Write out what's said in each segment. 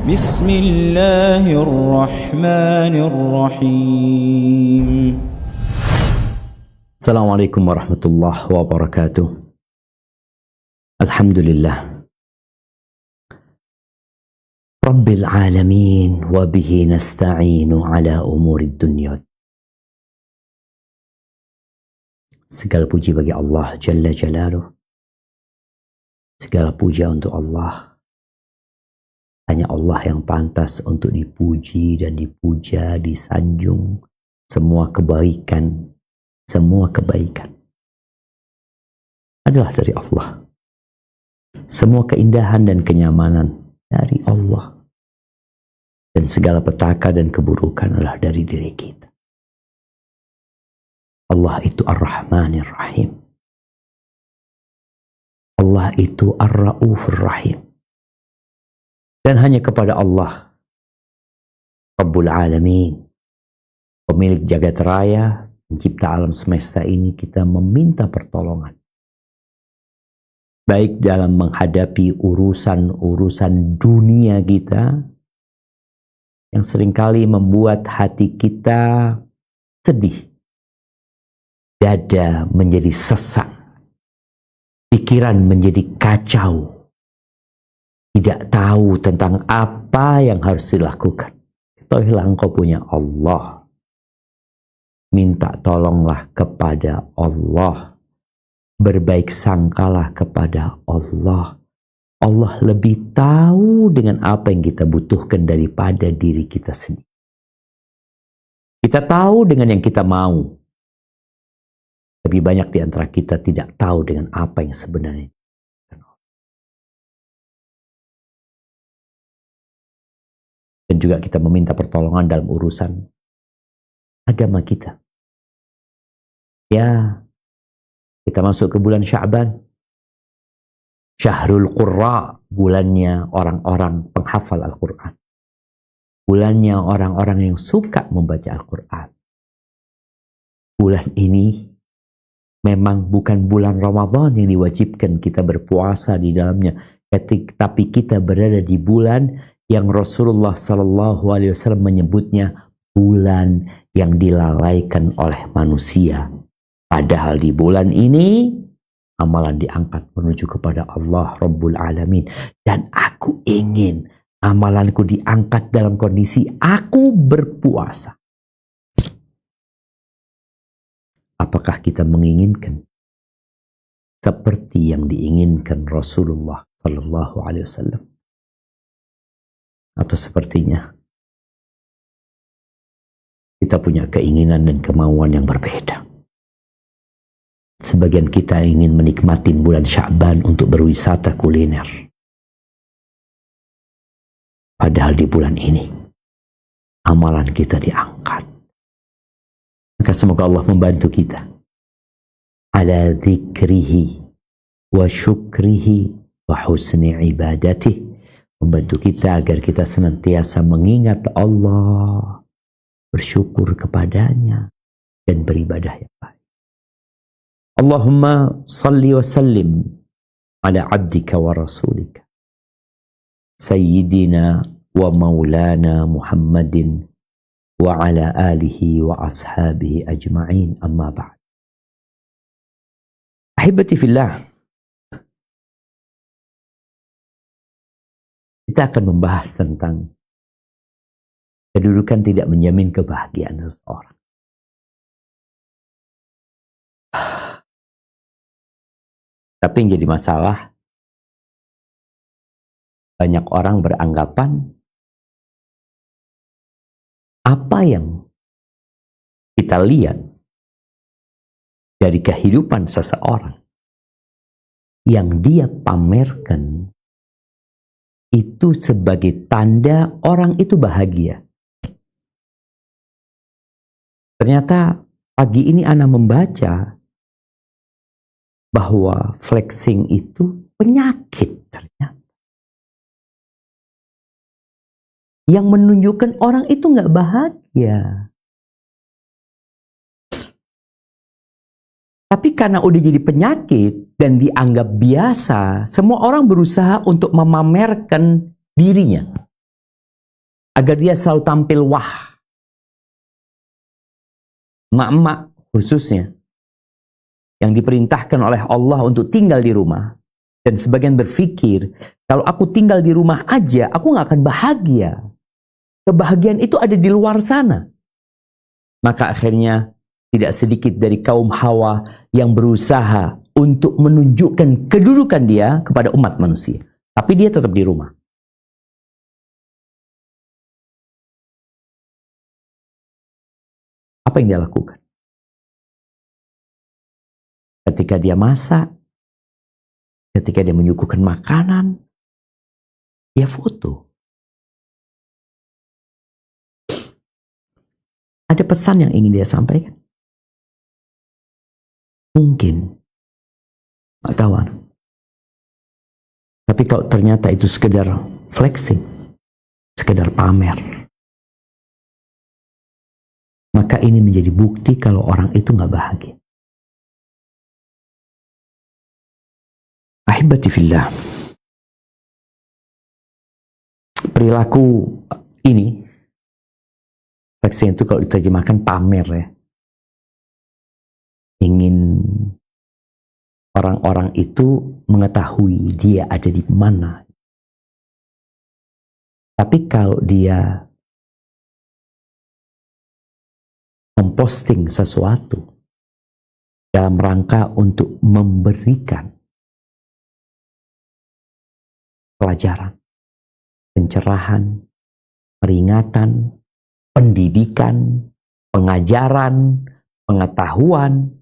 بسم الله الرحمن الرحيم. السلام عليكم ورحمة الله وبركاته. الحمد لله رب العالمين وبه نستعين على أمور الدنيا. Segala puji bagi Allah Jalla Jalaluh. Segala puja untuk Allah. Hanya Allah yang pantas untuk dipuji dan dipuja, disanjung. Semua kebaikan adalah dari Allah. Semua keindahan dan kenyamanan dari Allah. Dan segala petaka dan keburukan adalah dari diri kita. Allah itu Ar-Rahmanir Rahim. Allah itu Ar-Raufur Rahim. Dan hanya kepada Allah, Rabbul Alamin, pemilik jagat raya, pencipta alam semesta ini, kita meminta pertolongan. Baik dalam menghadapi urusan-urusan dunia kita, yang seringkali membuat hati kita sedih. Dada menjadi sesak, pikiran menjadi kacau, tidak tahu tentang apa yang harus dilakukan. Ketahuilah engkau punya Allah. Minta tolonglah kepada Allah. Berbaik sangkalah kepada Allah. Allah lebih tahu dengan apa yang kita butuhkan daripada diri kita sendiri. Kita tahu dengan yang kita mau. Lebih banyak di antara kita tidak tahu dengan apa yang sebenarnya. Dan juga kita meminta pertolongan dalam urusan agama kita. Ya, kita masuk ke bulan Sya'ban. Syahrul Qurra, bulannya orang-orang penghafal Al-Quran. Bulannya orang-orang yang suka membaca Al-Quran. Bulan ini memang bukan bulan Ramadan yang diwajibkan kita berpuasa di dalamnya, tapi kita berada di bulan yang Rasulullah SAW menyebutnya bulan yang dilalaikan oleh manusia. Padahal di bulan ini amalan diangkat menuju kepada Allah Rabbul Alamin. Dan aku ingin amalanku diangkat dalam kondisi aku berpuasa. Apakah kita menginginkan seperti yang diinginkan Rasulullah Sallallahu Alaihi Wasallam? Atau sepertinya kita punya keinginan dan kemauan yang berbeda. Sebagian kita ingin menikmati bulan Sya'ban untuk berwisata kuliner. Padahal di bulan ini amalan kita diangkat. Maka semoga Allah membantu kita ala dzikrihi wa syukrihi wa husni ibadatih, membantu kita agar kita senantiasa mengingat Allah, bersyukur kepadanya, dan beribadah yang baik. Allahumma salli wa sallim ala abdika wa rasulika sayyidina wa maulana Muhammadin wa ala alihi wa ashabihi ajma'in, amma ba'd. Ahibati fillah, kita akan membahas tentang kedudukan tidak menjamin kebahagiaan seseorang. Tapi yang jadi masalah, banyak orang beranggapan apa yang kita lihat dari kehidupan seseorang yang dia pamerkan itu sebagai tanda orang itu bahagia. Ternyata pagi ini Ana membaca bahwa flexing itu penyakit ternyata. Yang menunjukkan orang itu nggak bahagia. Tapi karena udah jadi penyakit dan dianggap biasa, semua orang berusaha untuk memamerkan dirinya. agar dia selalu tampil wah. Emak-emak khususnya yang diperintahkan oleh Allah untuk tinggal di rumah, dan sebagian berpikir, kalau aku tinggal di rumah aja, aku nggak akan bahagia. Kebahagiaan itu ada di luar sana. Maka akhirnya tidak sedikit dari kaum Hawa yang berusaha untuk menunjukkan kedudukan dia kepada umat manusia. Tapi dia tetap di rumah. Apa yang dia lakukan? Ketika dia masak, ketika dia menyuguhkan makanan, dia foto. Ada pesan yang ingin dia sampaikan? Mungkin. Nggak tahu. Tapi kalau ternyata itu sekedar flexing, sekedar pamer, maka ini menjadi bukti kalau orang itu nggak bahagia. Ahibati fillah, perilaku ini, flexing itu kalau diterjemahkan pamer ya, ingin orang-orang itu mengetahui dia ada di mana. Tapi kalau dia memposting sesuatu dalam rangka untuk memberikan pelajaran, pencerahan, peringatan, pendidikan, pengajaran, pengetahuan,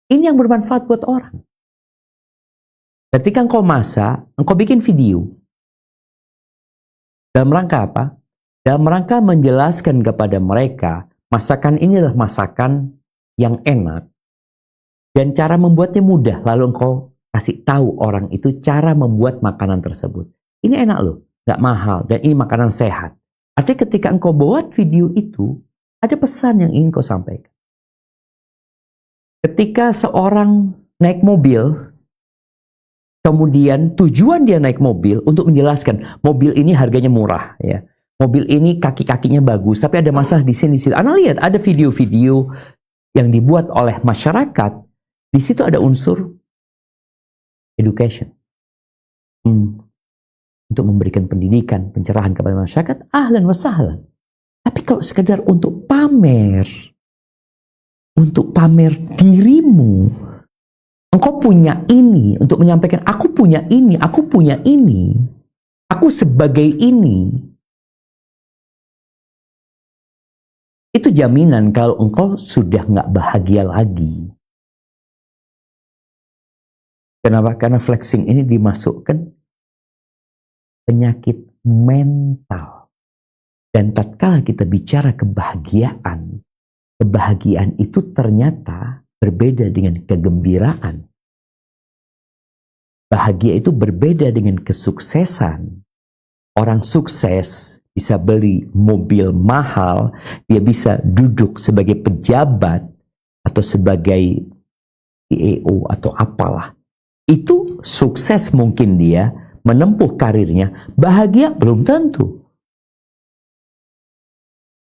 ini yang bermanfaat buat orang. Ketika engkau masak, engkau bikin video. Dalam rangka apa? Dalam rangka menjelaskan kepada mereka, masakan ini adalah masakan yang enak. Dan cara membuatnya mudah. Lalu engkau kasih tahu orang itu cara membuat makanan tersebut. Ini enak loh, gak mahal, dan ini makanan sehat. Artinya ketika engkau buat video itu, ada pesan yang ingin kau sampaikan. Ketika seorang naik mobil, kemudian tujuan dia naik mobil untuk menjelaskan mobil ini harganya murah, ya. Mobil ini kaki-kakinya bagus, tapi ada masalah di sini. Anda lihat ada video-video yang dibuat oleh masyarakat. Di situ ada unsur education, untuk memberikan pendidikan, pencerahan kepada masyarakat. Ahlan wa sahlan. Tapi kalau sekedar untuk pamer dirimu, engkau punya ini, untuk menyampaikan aku punya ini, aku sebagai ini, itu jaminan kalau engkau sudah nggak bahagia lagi. Kenapa? Karena flexing ini dimasukkan penyakit mental. Dan tatkala kita bicara kebahagiaan, kebahagiaan itu ternyata berbeda dengan kegembiraan. Bahagia itu berbeda dengan kesuksesan. Orang sukses bisa beli mobil mahal, dia bisa duduk sebagai pejabat atau sebagai CEO atau apalah. Itu sukses mungkin dia menempuh karirnya. Bahagia belum tentu.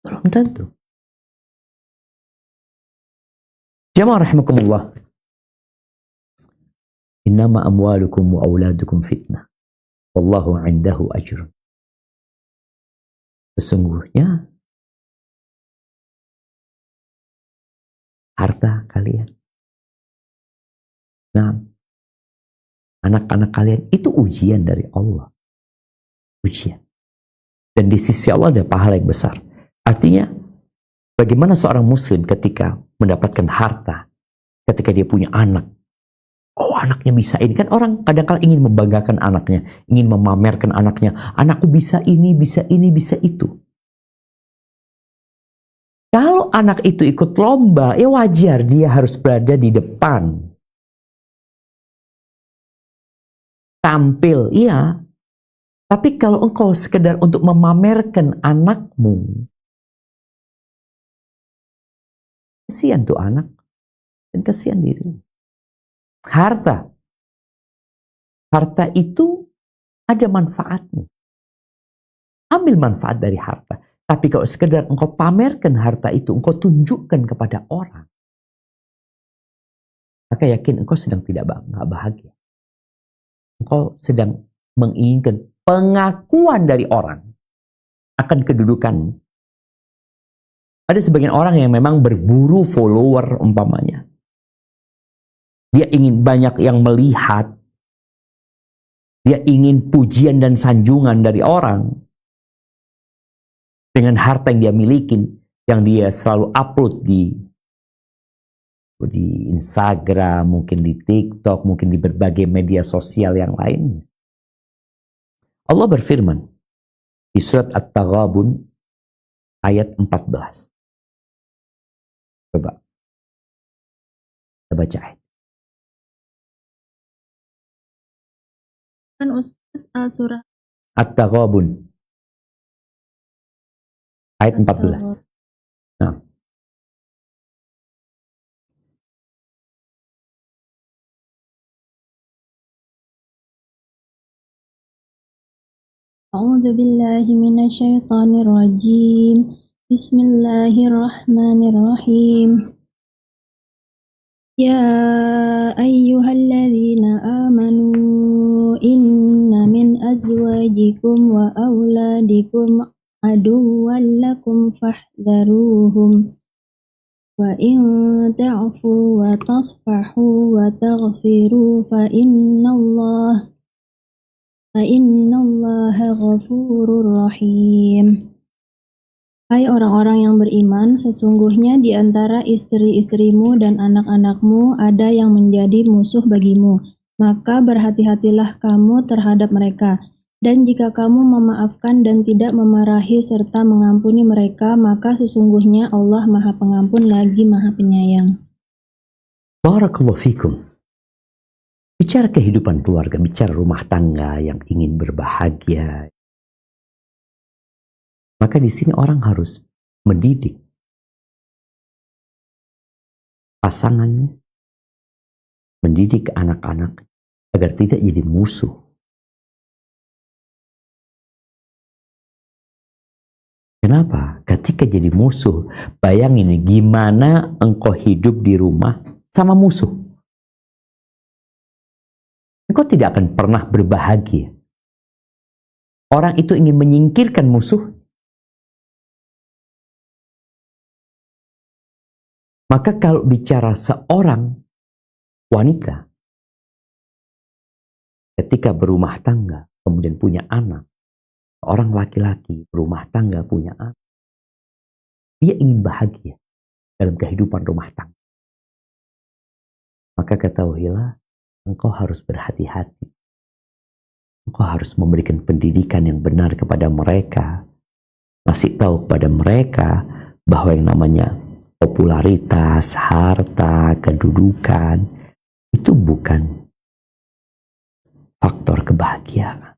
Belum tentu. Jamaah rahimakumullah. Innama amwalukum wa auladukum fitnah. Wallahu indahu ajrun. Sesungguhnya harta kalian, nah, anak-anak kalian itu ujian dari Allah. Ujian. Dan di sisi Allah ada pahala yang besar. Artinya, bagaimana seorang muslim ketika mendapatkan harta, ketika dia punya anak, oh anaknya bisa ini. Kan orang kadang-kadang ingin membanggakan anaknya, ingin memamerkan anaknya. Anakku bisa ini, bisa ini, bisa itu. Kalau anak itu ikut lomba, ya wajar dia harus berada di depan. Tampil, iya. Tapi kalau engkau sekedar untuk memamerkan anakmu, kasihan tuh anak, dan kasihan diri. Harta itu ada manfaatnya. Ambil manfaat dari harta. Tapi kalau sekedar engkau pamerkan harta itu, engkau tunjukkan kepada orang, maka yakin engkau sedang nggak bahagia. Engkau sedang menginginkan pengakuan dari orang akan kedudukanmu. Ada sebagian orang yang memang berburu follower umpamanya. Dia ingin banyak yang melihat. Dia ingin pujian dan sanjungan dari orang. Dengan harta yang dia miliki, yang dia selalu upload di Instagram, mungkin di TikTok, mungkin di berbagai media sosial yang lainnya. Allah berfirman di surat At-Taghabun ayat 14. Coba kita baca ayat. Kan Ustaz surah At-Taghabun ayat 14. Nah. A'udzu billahi minasyaitonir rajim. Bismillahirrahmanirrahim. Ya ayyuhalladzina amanu inna min azwajikum wa auladikum aduwwan lakum fahdharuhum. Wa in ta'fu wa tasfahu wa taghfiru fa innallaha ghafurur rahim. Hai orang-orang yang beriman, sesungguhnya di antara istri-istrimu dan anak-anakmu ada yang menjadi musuh bagimu. Maka berhati-hatilah kamu terhadap mereka. Dan jika kamu memaafkan dan tidak memarahi serta mengampuni mereka, maka sesungguhnya Allah Maha Pengampun lagi Maha Penyayang. Barakallahu fikum. Bicara kehidupan keluarga, bicara rumah tangga yang ingin berbahagia. Maka di sini orang harus mendidik pasangannya, mendidik anak-anak agar tidak jadi musuh. Kenapa? Ketika jadi musuh, bayangin gimana engkau hidup di rumah sama musuh. Engkau tidak akan pernah berbahagia. Orang itu ingin menyingkirkan musuh. Maka kalau bicara seorang wanita, ketika berumah tangga, kemudian punya anak, orang laki-laki berumah tangga punya anak, dia ingin bahagia dalam kehidupan rumah tangga. Maka ketahuilah, engkau harus berhati-hati. Engkau harus memberikan pendidikan yang benar kepada mereka. Masih tahu kepada mereka bahwa yang namanya popularitas, harta, kedudukan, itu bukan faktor kebahagiaan.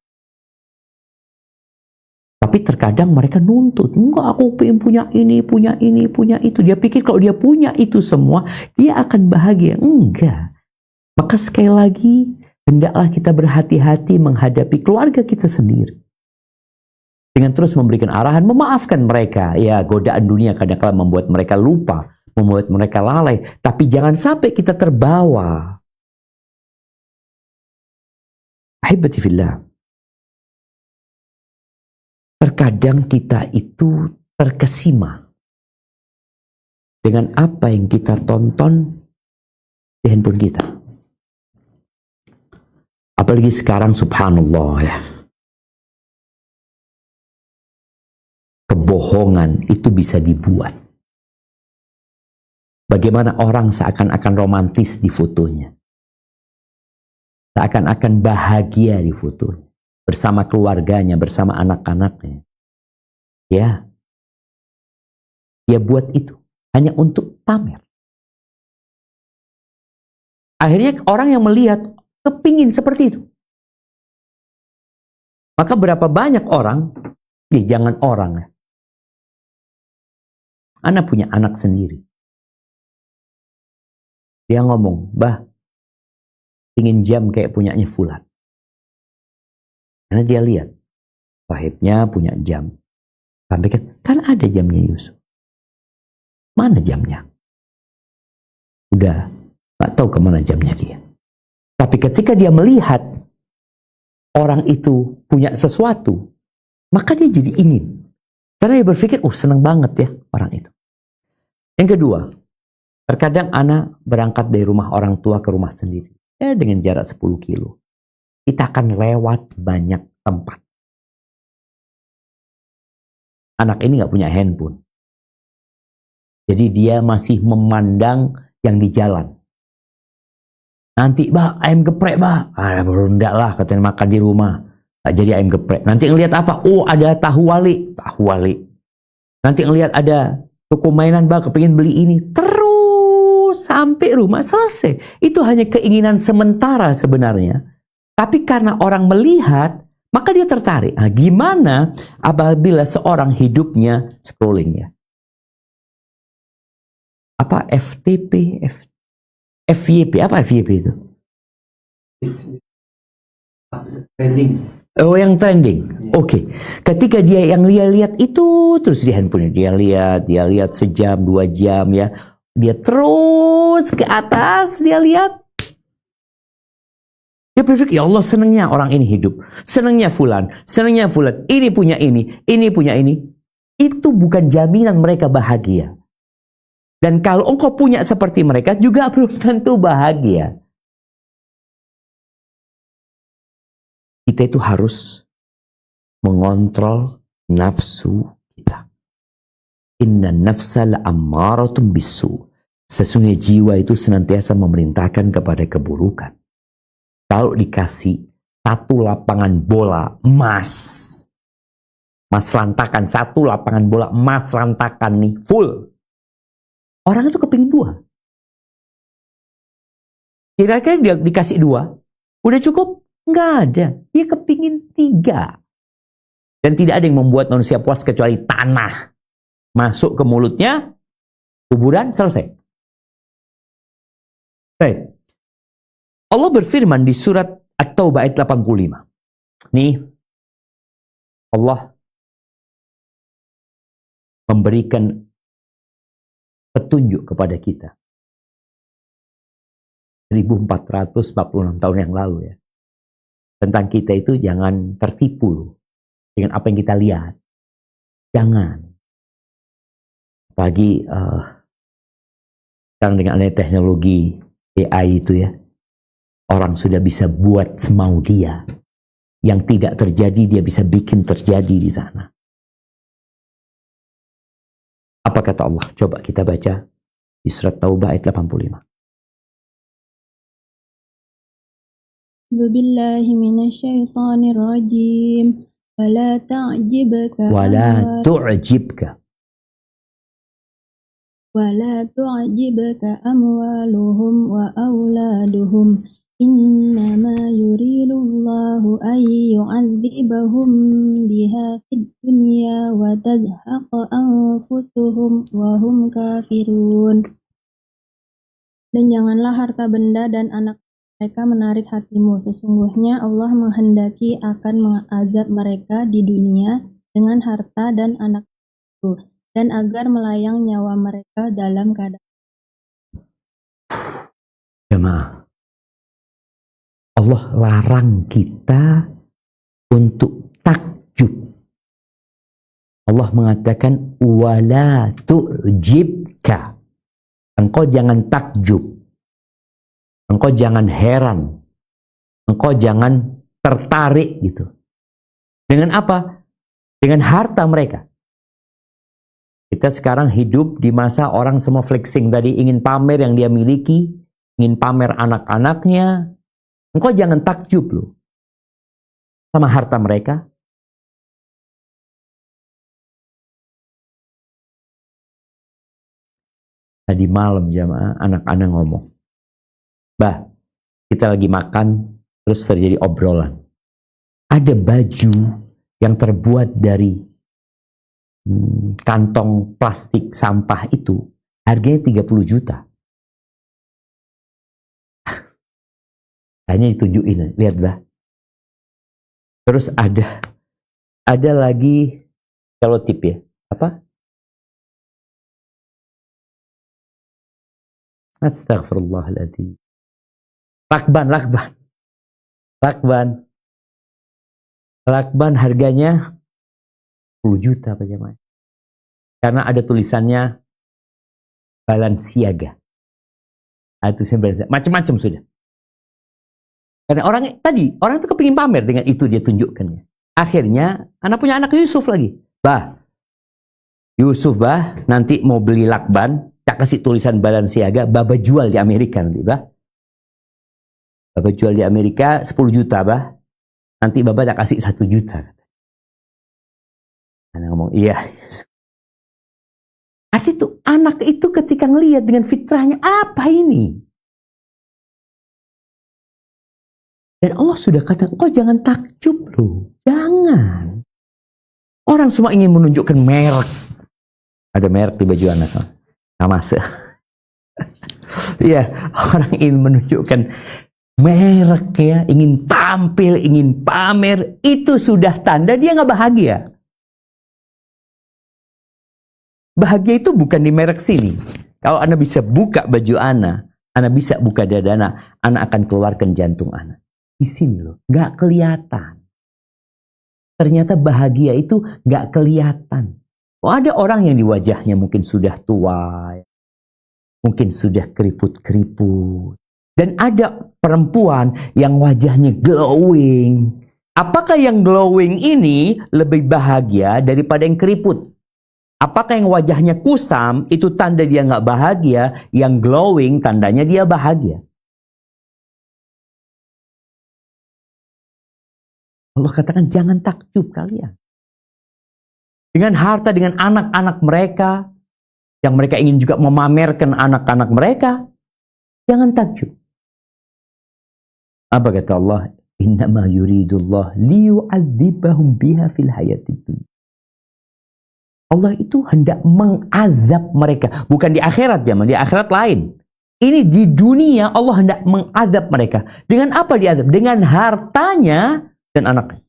Tapi terkadang mereka nuntut, enggak, aku pengen punya ini, punya ini, punya itu. Dia pikir kalau dia punya itu semua, dia akan bahagia. Enggak. Maka sekali lagi, hendaklah kita berhati-hati menghadapi keluarga kita sendiri. Dengan terus memberikan arahan, memaafkan mereka. Ya, godaan dunia kadang-kadang membuat mereka lupa, membuat mereka lalai. Tapi jangan sampai kita terbawa. Ahibati fillah. Terkadang kita itu terkesima dengan apa yang kita tonton di handphone kita. Apalagi sekarang, subhanallah ya. Kebohongan itu bisa dibuat. Bagaimana orang seakan-akan romantis di fotonya. Seakan-akan bahagia di fotonya. Bersama keluarganya, bersama anak-anaknya. Ya. Dia buat itu hanya untuk pamer. Akhirnya orang yang melihat kepingin seperti itu. Maka berapa banyak orang, jangan orang ya. Anak punya anak sendiri. Dia ngomong, bah, ingin jam kayak punyanya Fulan. Karena dia lihat, Sahibnya punya jam. Sampaikan, kan ada jamnya Yusuf. Mana jamnya? Udah gak tahu kemana jamnya dia. Tapi ketika dia melihat orang itu punya sesuatu, maka dia jadi ingin. Karena dia berpikir, senang banget ya orang itu. Yang kedua, terkadang anak berangkat dari rumah orang tua ke rumah sendiri. Dengan jarak 10 kilo. Kita akan lewat banyak tempat. Anak ini gak punya handphone. Jadi dia masih memandang yang di jalan. Nanti, Mbak, ayam geprek, Mbak. Enggak lah, katanya makan di rumah. Gak jadi ayam geprek. Nanti ngelihat apa? Ada tahu wali. Tahu wali. Nanti ngelihat ada toko mainan, Mbak, kepingin beli ini. Terus sampai rumah selesai. Itu hanya keinginan sementara sebenarnya. Tapi karena orang melihat, maka dia tertarik. Nah, gimana apabila seorang hidupnya scrolling ya? Apa FTP, FYP? Apa FYP itu? Trending. Oh, yang trending. Oke. Ketika dia yang lihat itu terus di handphonenya dia lihat sejam, 2 jam ya. Dia terus ke atas, dia lihat. Dia berpikir, ya Allah, senangnya orang ini hidup. Senangnya fulan. Ini punya ini. Itu bukan jaminan mereka bahagia. Dan kalau engkau punya seperti mereka, juga belum tentu bahagia. Kita itu harus mengontrol nafsu kita. Inna nafsa la'ammaratun bisu. Sesungguhnya jiwa itu senantiasa memerintahkan kepada keburukan. Kalau dikasih satu lapangan bola emas, lantakan, satu lapangan bola emas lantakan nih, full. Orang itu kepingin 2. Kira-kira dia dikasih 2, udah cukup? Nggak ada. Dia kepingin 3. Dan tidak ada yang membuat manusia puas kecuali tanah. Masuk ke mulutnya, kuburan, selesai. Baik. Allah berfirman di surat At-Taubah ayat 85. Nih, Allah memberikan petunjuk kepada kita. 1446 tahun yang lalu ya. Tentang kita itu jangan tertipu dengan apa yang kita lihat. Jangan. Apalagi sekarang dengan adanya teknologi AI itu ya. Orang sudah bisa buat semau dia. Yang tidak terjadi, dia bisa bikin terjadi di sana. Apa kata Allah? Coba kita baca di surat Taubah ayat 85. Billahi minasyaitonir rajim. Wala ta'jibka amwaluhum wa auladuhum. Innama yuridullahu an yu'adzibahum biha fid dunya wa tazhaqa anfusuhum wa hum kafirun. Dan janganlah harta benda dan anak mereka menarik hatimu. Sesungguhnya Allah menghendaki akan mengazab mereka di dunia dengan harta dan anak itu, dan agar melayang nyawa mereka dalam keadaan. Jemaah, Allah larang kita untuk takjub. Allah mengatakan wala tu'jibka. Engkau jangan takjub. Engkau jangan heran. Engkau jangan tertarik gitu. Dengan apa? Dengan harta mereka. Kita sekarang hidup di masa orang semua flexing tadi, ingin pamer yang dia miliki, ingin pamer anak-anaknya. Engkau jangan takjub loh sama harta mereka. Tadi malam jamaah anak-anak ngomong, "Bah, kita lagi makan terus terjadi obrolan. Ada baju yang terbuat dari kantong plastik sampah itu harganya 30 juta. Hanya ditunjukin, lihat bah. Terus ada Ada lagi selotip ya. Apa? Astagfirullahaladzim. Lakban harganya 10 juta Pak Jamaah. Karena ada tulisannya Balenciaga. Itu macam-macam sudah. Karena orang itu kepingin pamer, dengan itu dia tunjukkannya. Akhirnya punya anak Yusuf lagi. Yusuf nanti mau beli lakban, tak kasih tulisan Balenciaga, Baba jual di Amerika nanti Baba jual di Amerika 10 juta nanti Baba tak kasih 1 juta. Anak ngomong, iya. Artinya itu anak itu ketika ngelihat dengan fitrahnya, apa ini? Dan Allah sudah kata, kau jangan takjub loh. Jangan. Orang semua ingin menunjukkan merek. Ada merek di baju anak. Namase. Iya, orang ingin menunjukkan merek ya. Ingin tampil, ingin pamer. Itu sudah tanda dia nggak bahagia. Bahagia itu bukan di merek sini. Kalau Anda bisa buka baju Anda bisa buka dada Anda akan keluarkan jantung Anda. Di sini loh, nggak kelihatan. Ternyata bahagia itu nggak kelihatan. Ada orang yang di wajahnya mungkin sudah tua, mungkin sudah keriput-keriput. Dan ada perempuan yang wajahnya glowing. Apakah yang glowing ini lebih bahagia daripada yang keriput? Apakah yang wajahnya kusam itu tanda dia nggak bahagia, yang glowing tandanya dia bahagia? Allah katakan jangan takjub kalian. Dengan harta, dengan anak-anak mereka, yang mereka ingin juga memamerkan anak-anak mereka, jangan takjub. Apa kata Allah? Innama yuridullah liyu'adzibahum biha fil hayatid dunya. Allah itu hendak mengazab mereka. Bukan di akhirat zaman, di akhirat lain. Ini di dunia Allah hendak mengazab mereka. Dengan apa diazab? Dengan hartanya dan anaknya.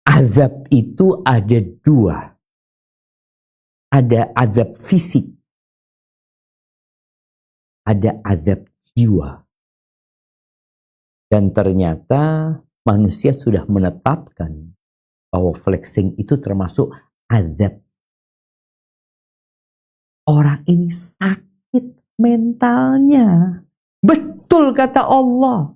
Azab itu ada 2. Ada azab fisik. Ada azab jiwa. Dan ternyata manusia sudah menetapkan bahwa flexing itu termasuk azab. Orang ini sakit mentalnya. Betul kata Allah.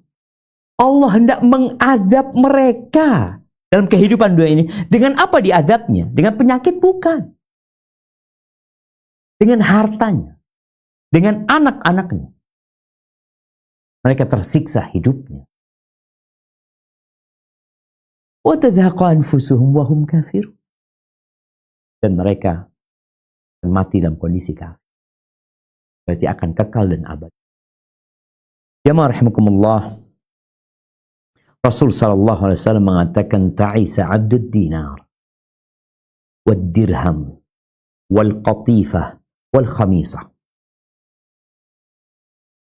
Allah hendak mengazab mereka dalam kehidupan dunia ini. Dengan apa diazabnya? Dengan penyakit bukan. Dengan hartanya. Dengan anak-anaknya. Mereka tersiksa hidupnya. Dan mereka akan mati dalam kondisi kafir. Berarti akan kekal dan abadi. Jamaah rahimakumullah. Rasul sallallahu alaihi wasallam mengatakan ta'isa 'abdud dinar wad dirham wal qatifah wal khamisah.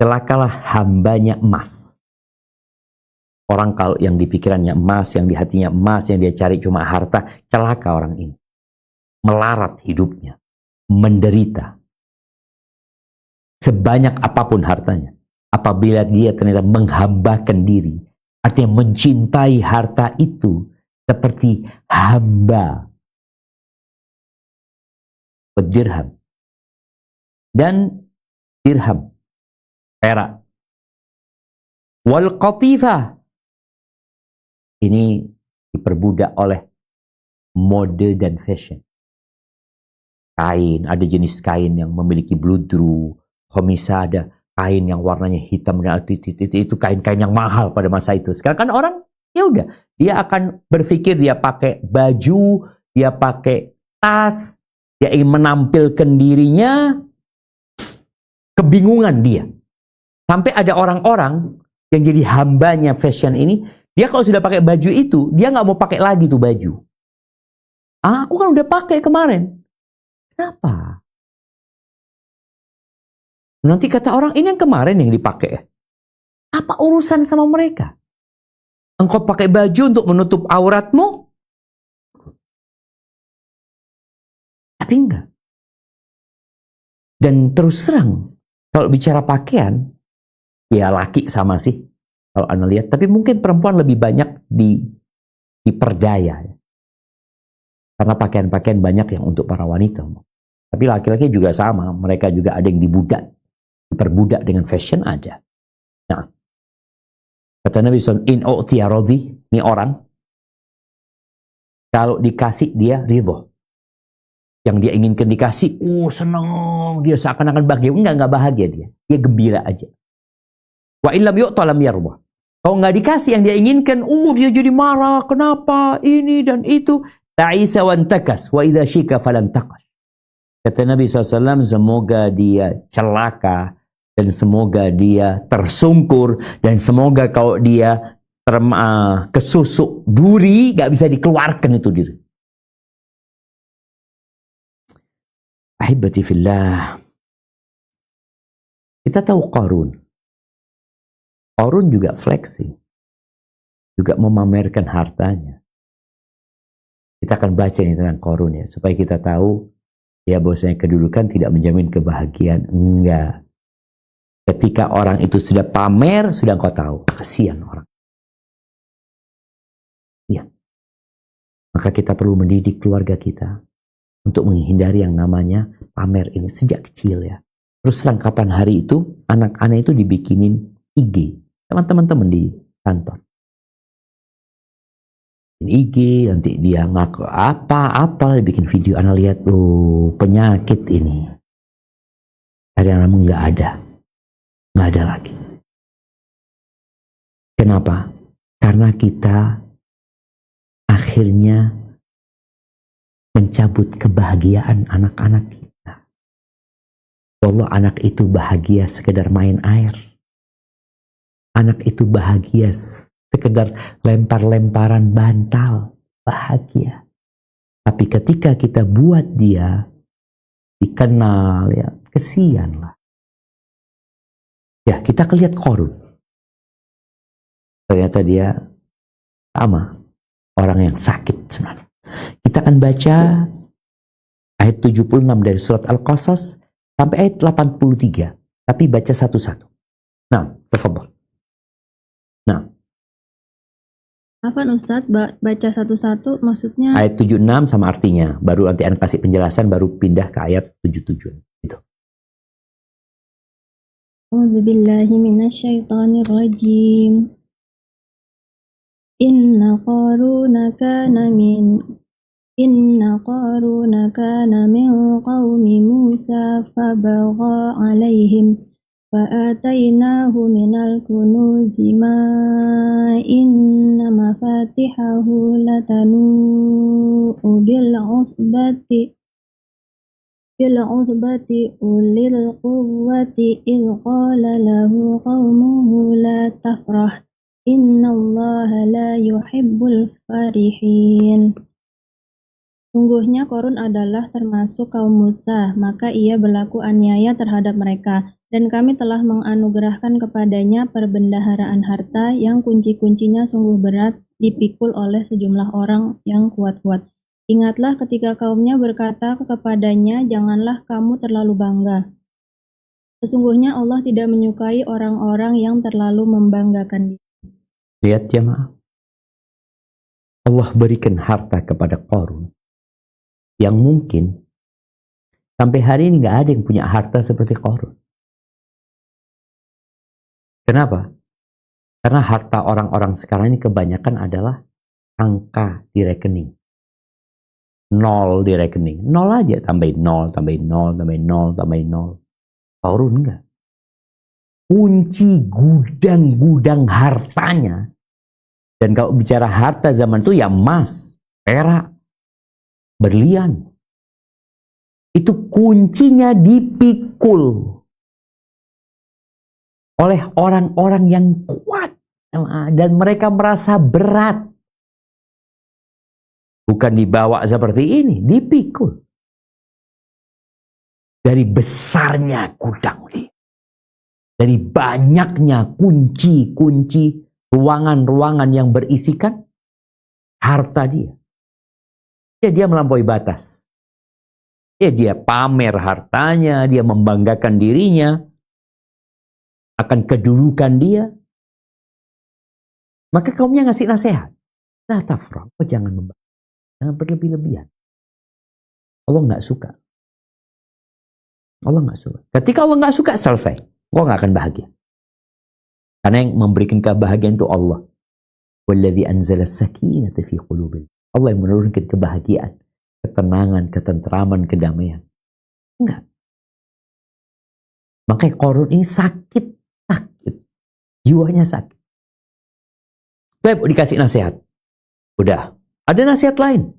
Celakalah hambanya emas. Orang kalau yang di pikirannya emas, yang di hatinya emas, yang dia cari cuma harta, celaka orang ini. Melarat hidupnya, menderita. Sebanyak apapun hartanya, apabila dia ternyata menghambakan diri, artinya mencintai harta itu seperti hamba. Dirham. Dan dirham, perak. Wal qatifah. Ini diperbudak oleh mode dan fashion. Kain, ada jenis kain yang memiliki bludru. Khamisah, ada kain yang warnanya hitam dan itu kain-kain yang mahal pada masa itu. Sekarang kan orang ya udah, dia akan berpikir dia pakai baju, dia pakai tas, dia ingin menampilkan dirinya, kebingungan dia. Sampai ada orang-orang yang jadi hambanya fashion ini, dia kalau sudah pakai baju itu, dia nggak mau pakai lagi tuh baju. Aku kan udah pakai kemarin. Kenapa? Nanti kata orang, ini yang kemarin yang dipakai. Apa urusan sama mereka? Engkau pakai baju untuk menutup auratmu? Tapi enggak. Dan terus terang, kalau bicara pakaian, ya laki sama sih, kalau Anda lihat. Tapi mungkin perempuan lebih banyak diperdaya. Karena pakaian-pakaian banyak yang untuk para wanita. Tapi laki-laki juga sama, mereka juga ada yang diperbudak dengan fashion ada. Nah, kata Nabi SAW, in u'tiya radhi, ini orang, kalau dikasih dia ridho. Yang dia inginkan dikasih, senang, dia seakan-akan bahagia. Enggak bahagia dia gembira aja. Wa illam yu'ta lam yardah. Kalau nggak dikasih yang dia inginkan, dia jadi marah, kenapa, ini dan itu. Ta'isa wa antakas, wa idha syika falam taqash. Kata Nabi SAW, semoga dia celaka, dan semoga dia tersungkur, dan semoga kalau dia kesusuk duri, gak bisa dikeluarkan itu diri. Ahibati fillah. Kita tahu Qarun. Qarun juga flexing. Juga memamerkan hartanya. Kita akan baca ini tentang Qarun ya. Supaya kita tahu, ya bahwasanya kedudukan tidak menjamin kebahagiaan. Enggak. Ketika orang itu sudah pamer, sudah kau tahu. Kasihan orang. Ya. Maka kita perlu mendidik keluarga kita untuk menghindari yang namanya pamer ini sejak kecil ya. Terus terang kapan hari itu, anak-anak itu dibikinin IG. Teman-teman di kantor. IG, nanti dia ngaku apa-apa, dibikin video. Anak lihat, penyakit ini. Hari yang lama nggak ada lagi. Kenapa? Karena kita akhirnya mencabut kebahagiaan anak-anak kita. Wallah, anak itu bahagia sekedar main air. Anak itu bahagia sekedar lempar-lemparan bantal. Bahagia. Tapi ketika kita buat dia dikenal, ya kesian lah. Ya, kita lihat Qarun. Ternyata dia sama orang yang sakit sebenarnya. Kita akan baca ayat 76 dari surat Al-Qasas sampai ayat 83. Tapi baca satu-satu. Nah, tafadhol. Nah. Apa Ustadz? Baca satu-satu maksudnya? Ayat 76 sama artinya. Baru nanti Anda kasih penjelasan, baru pindah ke ayat 77. Itu. A'udzubillahi minasyaitonirrajim. Inna Qaruna kana min qaumi Musa fabagha alaihim fa'atainahu minal kunuzi ma inna mafatihahu latanu bil usbati ulil quwwati idh qala lahu qaumuhu la tafrah innallaha la yuhibbul farihin. Sungguhnya Qarun adalah termasuk kaum Musa, maka ia berlaku aniaya terhadap mereka, dan kami telah menganugerahkan kepadanya perbendaharaan harta yang kunci-kuncinya sungguh berat dipikul oleh sejumlah orang yang kuat-kuat. Ingatlah ketika kaumnya berkata kepadanya, janganlah kamu terlalu bangga. Sesungguhnya Allah tidak menyukai orang-orang yang terlalu membanggakan diri. Lihat jemaah. Allah berikan harta kepada Qarun yang mungkin sampai hari ini nggak ada yang punya harta seperti Qarun. Kenapa? Karena harta orang-orang sekarang ini kebanyakan adalah angka di rekening. 0 di rekening. 0 aja, tambahin 0, tambahin 0, tambahin 0, tambahin 0. Qarun enggak. Kunci gudang-gudang hartanya. Dan kalau bicara harta zaman itu ya emas, perak, berlian. Itu kuncinya dipikul oleh orang-orang yang kuat. Dan mereka merasa berat. Bukan dibawa seperti ini, dipikul. Dari besarnya gudang ini. Dari banyaknya kunci-kunci ruangan-ruangan yang berisikan harta dia. Ya, dia melampaui batas. Ya, dia pamer hartanya, dia membanggakan dirinya akan kedudukan dia. Maka kaumnya ngasih nasihat. La tafrah, jangan membanggakan. Jangan berlebih-lebihan. Allah nggak suka. Allah nggak suka. Ketika Allah nggak suka, selesai. Kau nggak akan bahagia. Karena yang memberikan kebahagiaan itu Allah. Walladzi anzala as-sakinata fi qulubil. Allah yang menurunkan kebahagiaan, ketenangan, ketenteraman, kedamaian. Enggak. Makanya Qarun ini sakit. Jiwanya sakit. Tapi dikasih nasihat. Udah. Ada nasihat lain.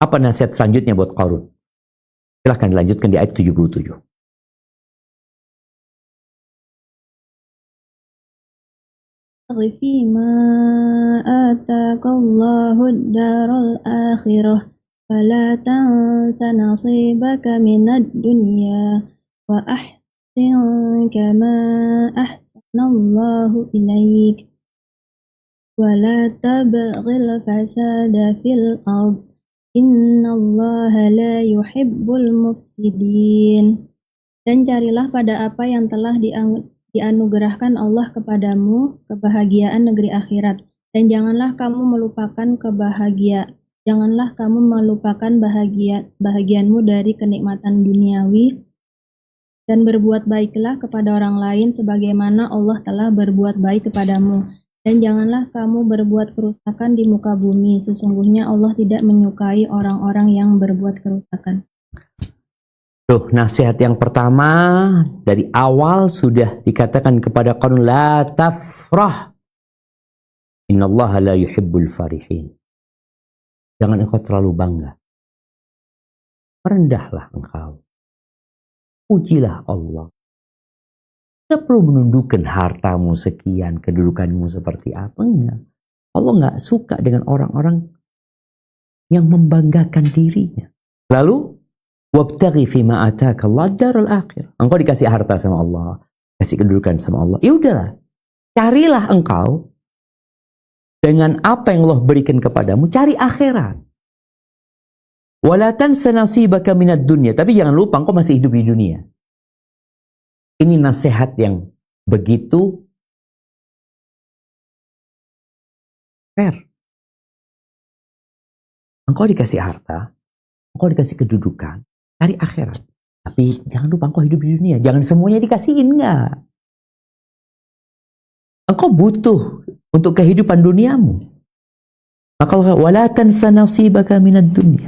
Apa nasihat selanjutnya buat Qarun? Silahkan dilanjutkan di ayat 77. فيما آتاك الله الدار الآخرة فلا تنس نصيبك من الدنيا وأحسن كما أحسن الله إليك ولا تبغ الفساد في الأرض إن الله لا يحب المفسدين. Dan carilah pada apa yang telah dianugerahkan Allah kepadamu kebahagiaan negeri akhirat, dan janganlah kamu melupakan bahagianmu dari kenikmatan duniawi, dan berbuat baiklah kepada orang lain sebagaimana Allah telah berbuat baik kepadamu, dan janganlah kamu berbuat kerusakan di muka bumi, sesungguhnya Allah tidak menyukai orang-orang yang berbuat kerusakan. Tuh, nasihat yang pertama dari awal sudah dikatakan kepada Qarun, la tafrah. Innallaha la yuhibbul farihin. Jangan engkau terlalu bangga. Rendahlah engkau. Pujilah Allah. Tidak perlu menundukkan hartamu sekian, kedudukanmu seperti apa. Enggak. Allah nggak suka dengan orang-orang yang membanggakan dirinya. Lalu wabtaghi fima ataka Allah darul akhir. Engkau dikasih harta sama Allah, kasih kedudukan sama Allah. Ya udahlah, carilah engkau dengan apa yang Allah berikan kepadamu, cari akhirat. Wala tansa nasibaka minad dunya. Tapi jangan lupa engkau masih hidup di dunia. Ini nasihat yang begitu fair. Engkau dikasih harta, engkau dikasih kedudukan, cari akhirat. Tapi jangan lupa engkau hidup di dunia. Jangan semuanya dikasihin, enggak. Engkau butuh untuk kehidupan duniamu. Maka wala tansa nasibaka minad dunya.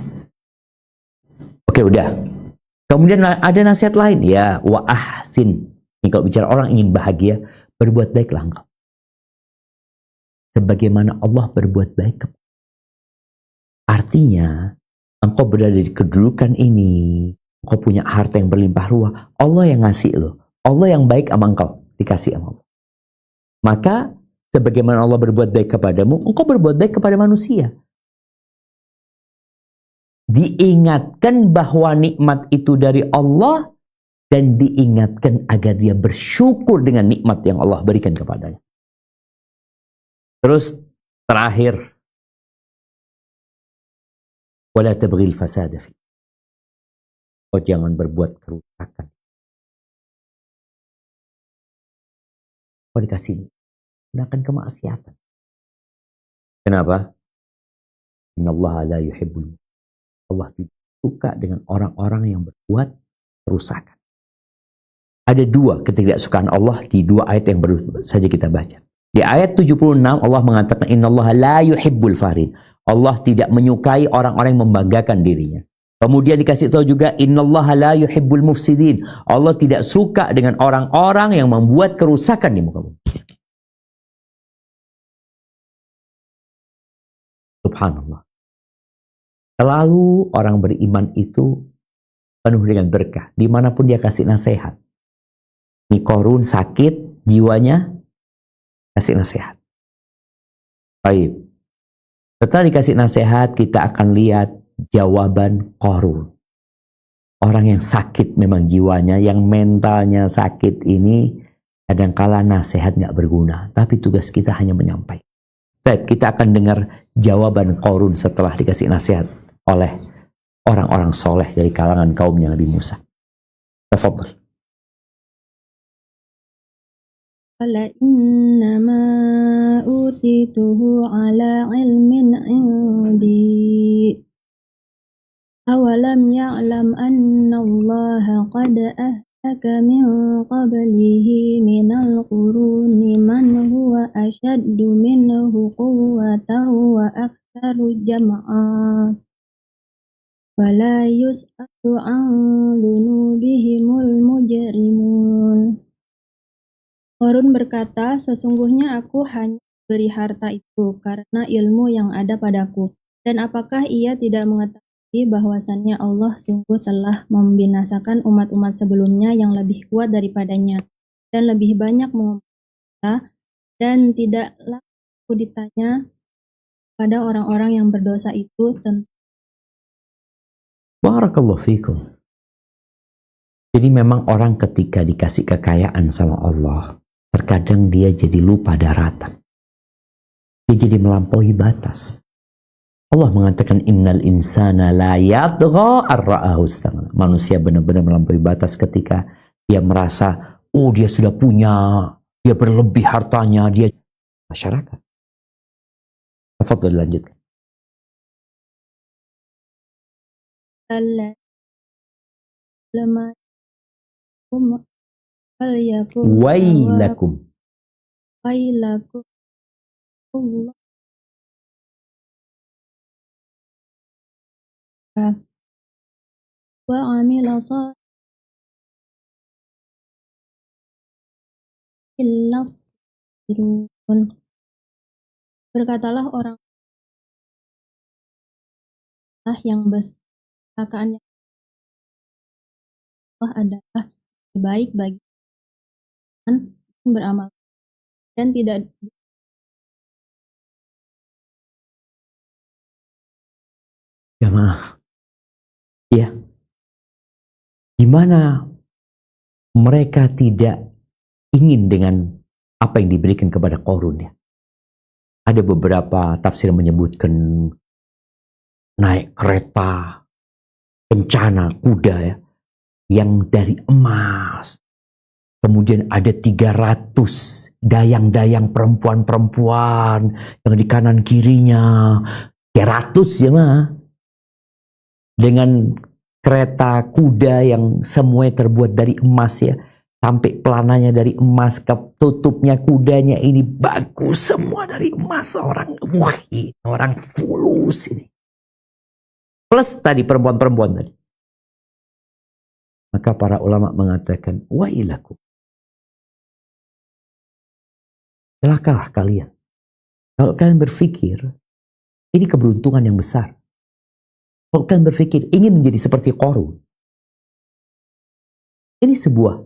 Oke, udah. Kemudian ada nasihat lain. Ya, wa ahsin. Ini kalau bicara orang ingin bahagia, berbuat baiklah engkau. Sebagaimana Allah berbuat baik. Artinya, engkau berada di kedudukan ini, engkau punya harta yang berlimpah ruah, Allah yang ngasih lo, Allah yang baik sama engkau, dikasih sama Allah. Maka, sebagaimana Allah berbuat baik kepadamu, engkau berbuat baik kepada manusia. Diingatkan bahwa nikmat itu dari Allah, dan diingatkan agar dia bersyukur dengan nikmat yang Allah berikan kepadanya. Terus, terakhir, wala tabghil fasada fi. Kau jangan berbuat kerusakan. Kau dikasih gunakan kemaksiatan. Kenapa? Innallaha la yuhibbul. Allah tidak suka dengan orang-orang yang berbuat kerusakan. Ada dua ketidaksukaan Allah di dua ayat yang baru saja kita baca. Di ayat 76 Allah mengatakan innallaha la yuhibbul farin. Allah tidak menyukai orang-orang yang membanggakan dirinya. Kemudian dikasih tahu juga innallaha la yuhibbul mufsidin. Allah tidak suka dengan orang-orang yang membuat kerusakan di muka bumi. Subhanallah. Selalu orang beriman itu penuh dengan berkah. Dimanapun dia kasih nasihat. Ini Qarun sakit jiwanya, kasih nasihat. Baik. Setelah dikasih nasihat, kita akan lihat jawaban Qarun. Orang yang sakit memang jiwanya, yang mentalnya sakit ini Kadangkala nasihat nggak berguna, tapi tugas kita hanya menyampaikan. Baik, kita akan dengar jawaban Qarun setelah dikasih nasihat oleh orang-orang soleh dari kalangan kaumnya Nabi Musa. Tafadhal. Qala innama utituhu ala ilmin indi. Awalam ya'lam anna Allah qad ahlaka min qablihi minal quruni man huwa ashaddu minhu quwwatan wa aktsaru jam'a. Wala yus'alu an dzunubihimul mujrimun. Qarun berkata, sesungguhnya aku hanya beri harta itu karena ilmu yang ada padaku. Dan apakah ia tidak mengetahui bahwasannya Allah sungguh telah membinasakan umat-umat sebelumnya yang lebih kuat daripadanya dan lebih banyak mengumpulkan, dan tidaklah aku ditanya pada orang-orang yang berdosa itu tentang. Barakallahu fikum. Jadi memang orang ketika dikasih kekayaan sama Allah, terkadang dia jadi lupa daratan. Dia jadi melampaui batas. Allah mengatakan innal insana la yatgha ar-ra'ahu istaghna. Manusia benar-benar melampaui batas ketika dia merasa, oh dia sudah punya, dia berlebih hartanya, dia masyarakat. Tafadhal dilanjutkan. Wailakum. Wailakum wa amila salihan. Berkatalah orang yang besarkan Allah adalah lebih baik bagi yang beramal dan tidak. Jamaah, ya, gimana mereka tidak ingin dengan apa yang diberikan kepada Qarun ya? Ada beberapa tafsir menyebutkan naik kereta kencana kuda ya, yang dari emas. Kemudian ada 300 dayang-dayang perempuan-perempuan yang di kanan kirinya. 300 ya mah. Dengan kereta kuda yang semuanya terbuat dari emas ya. Sampai pelananya dari emas, tutupnya kudanya ini bagus semua dari emas. Orang fulus ini. Plus tadi perempuan-perempuan tadi. Maka para ulama mengatakan, wailakum. Celakalah kalian. Kalau kalian berpikir, ini keberuntungan yang besar. Kalau kalian berpikir ingin menjadi seperti Qarun, ini sebuah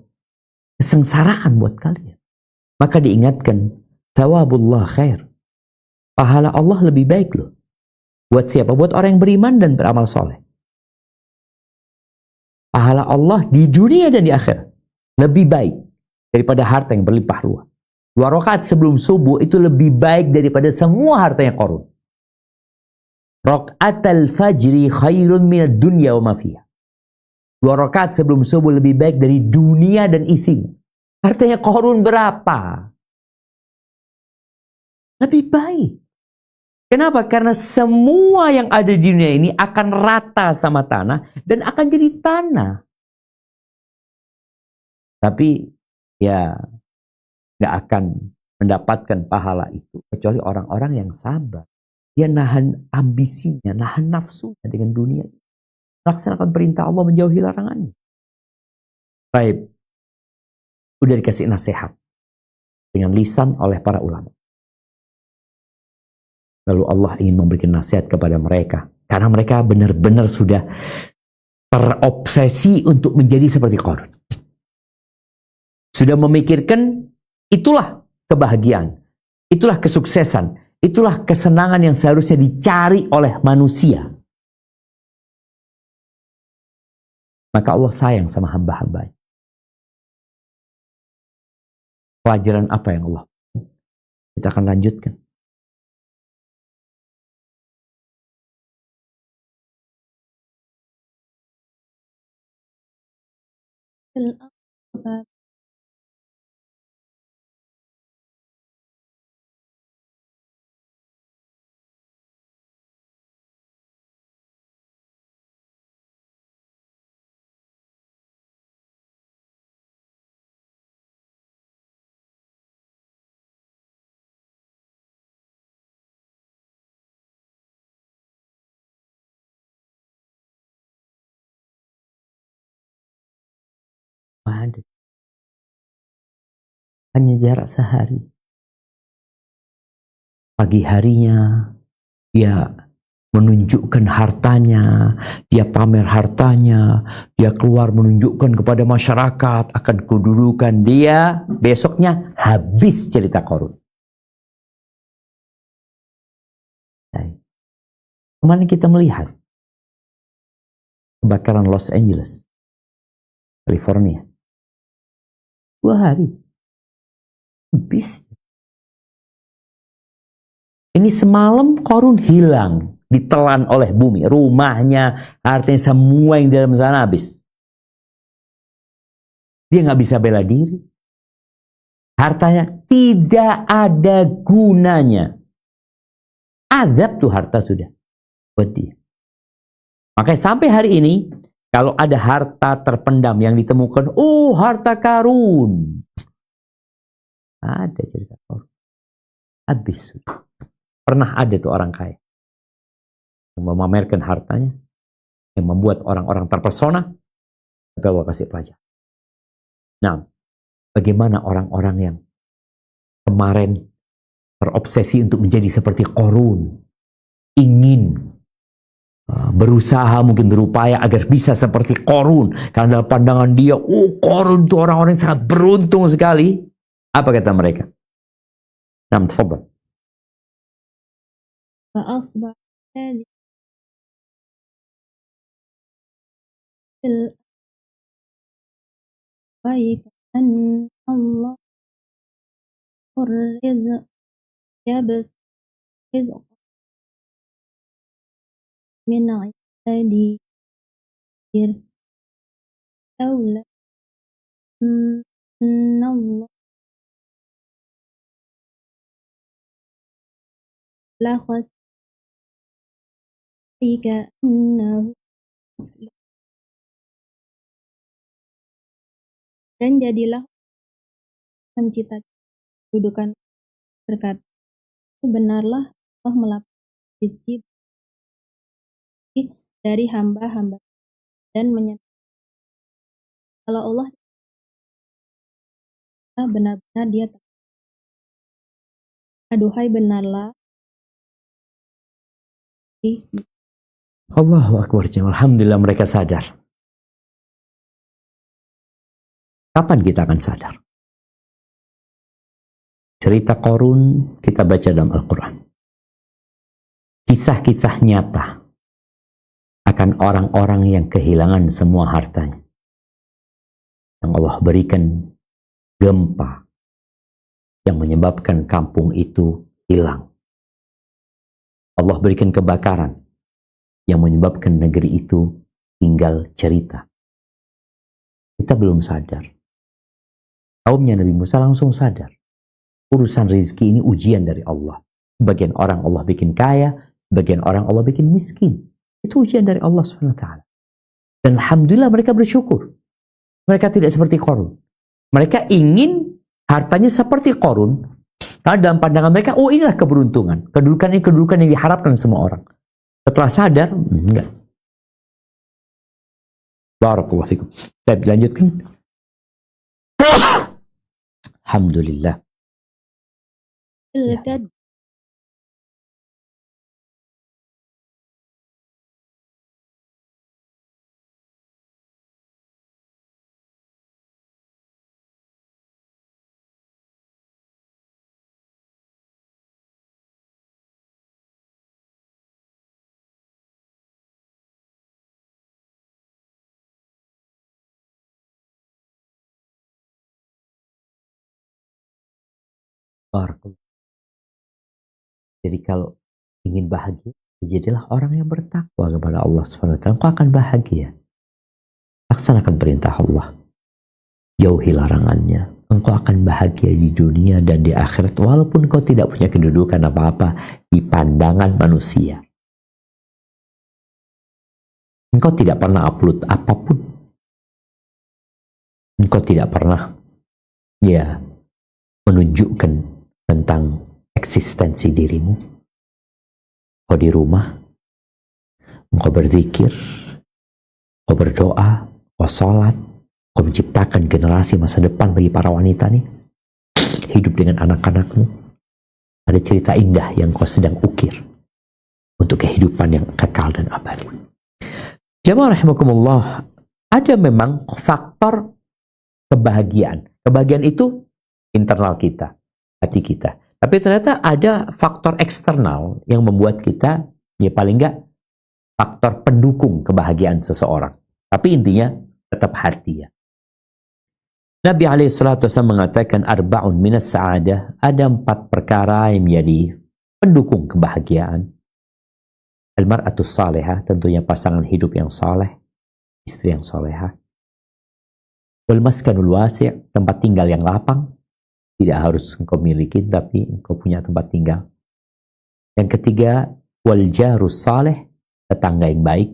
kesengsaraan buat kalian. Maka diingatkan, thawabullah khair. Pahala Allah lebih baik loh. Buat siapa? Buat orang yang beriman dan beramal soleh. Pahala Allah di dunia dan di akhirat lebih baik daripada harta yang berlimpah ruah. 2 rakaat sebelum subuh itu lebih baik daripada semua hartanya Qarun. Rakaatul fajri khairun minad dunya wa ma fiha. 2 rakaat sebelum subuh lebih baik dari dunia dan isinya. Hartanya Qarun berapa? Lebih baik. Kenapa? Karena semua yang ada di dunia ini akan rata sama tanah dan akan jadi tanah. Tapi ya nggak akan mendapatkan pahala itu kecuali orang-orang yang sabar. Dia nahan ambisinya, nahan nafsunya dengan dunia. Melaksanakan perintah Allah, menjauhi larangannya. Baik. Udah dikasih nasihat dengan lisan oleh para ulama. Lalu Allah ingin memberikan nasihat kepada mereka. Karena mereka benar-benar sudah terobsesi untuk menjadi seperti Qarun. Sudah memikirkan itulah kebahagiaan. Itulah kesuksesan. Itulah kesenangan yang seharusnya dicari oleh manusia. Maka Allah sayang sama hamba-hambanya. Pelajaran apa yang Allah? Kita akan lanjutkan. fil ardi Ada. Hanya jarak sehari. Pagi harinya dia menunjukkan hartanya, dia pamer hartanya, dia keluar menunjukkan kepada masyarakat akan kedudukan dia. Besoknya habis cerita Qarun. Kemarin kita melihat kebakaran Los Angeles, California. 2 hari. Habis. Ini semalam Qarun hilang, ditelan oleh bumi. Rumahnya, artinya semua yang di dalam sana habis. Dia nggak bisa bela diri. Hartanya tidak ada gunanya. Azab tuh harta sudah buat dia. Makanya sampai hari ini, kalau ada harta terpendam yang ditemukan, oh harta karun. Ada cerita Qarun. Habis sudah. Pernah ada tuh orang kaya yang memamerkan hartanya, yang membuat orang-orang terpesona, tapi Allah kasih pelajaran. Nah, bagaimana orang-orang yang kemarin terobsesi untuk menjadi seperti Qarun, ingin berusaha, mungkin berupaya agar bisa seperti Qarun, karena dalam pandangan dia, oh Qarun itu orang-orang yang sangat beruntung sekali. Apa kata mereka? Nah, tafadhal. فأصبح الذي في الأرض كأن الله الرزق يبسط الرزق من عباده لولا أن الله لخسف كأنه dan jadilah mencipta kedudukan berkata, benarlah Allah melapangkan rezeki dari hamba-hamba dan menyatakan kalau Allah benar-benar dia tahu. Aduhai benarlah Allahu Akbar. Alhamdulillah mereka sadar. Kapan kita akan sadar? Cerita Qarun kita baca dalam Al-Quran. Kisah-kisah nyata akan orang-orang yang kehilangan semua hartanya. Yang Allah berikan gempa yang menyebabkan kampung itu hilang. Allah berikan kebakaran yang menyebabkan negeri itu tinggal cerita. Kita belum sadar. Kaumnya Nabi Musa langsung sadar. Urusan rezeki ini ujian dari Allah. Sebagian orang Allah bikin kaya, sebagian orang Allah bikin miskin. Itu ujian dari Allah SWT. Dan alhamdulillah mereka bersyukur. Mereka tidak seperti Qarun. Mereka ingin hartanya seperti Qarun. Karena dalam pandangan mereka, oh inilah keberuntungan. Kedudukan ini kedudukan yang diharapkan semua orang. Setelah sadar, enggak. Barakallahu fikum. Saya lanjutkan. Alhamdulillah. Ya. Barakallah. Jadi kalau ingin bahagia, jadilah orang yang bertakwa kepada Allah Subhanahu wa taala. Engkau akan bahagia. Laksanakan perintah Allah. Jauhi larangannya. Engkau akan bahagia di dunia dan di akhirat walaupun kau tidak punya kedudukan apa-apa di pandangan manusia. Engkau tidak pernah upload apapun. Engkau tidak pernah menunjukkan tentang eksistensi dirimu. Engkau di rumah, engkau berzikir, engkau berdoa, engkau sholat, engkau menciptakan generasi masa depan bagi para wanita nih. Hidup dengan anak-anakmu. Ada cerita indah yang kau sedang ukir untuk kehidupan yang kekal dan abadi. Jamaah rahimakumullah, ada memang faktor kebahagiaan. Kebahagiaan itu internal kita, hati kita. Tapi ternyata ada faktor eksternal yang membuat kita, ya paling enggak, faktor pendukung kebahagiaan seseorang. Tapi intinya tetap hati ya. Nabi SAW mengatakan arba'un minas sa'adah, ada 4 perkara yang menjadi pendukung kebahagiaan. Al-mar'atus salihah, tentunya pasangan hidup yang saleh, istri yang salehah. Wal maskanul wasi', tempat tinggal yang lapang. Tidak harus engkau miliki, tapi engkau punya tempat tinggal. Yang ketiga, wal jarus salih, tetangga yang baik.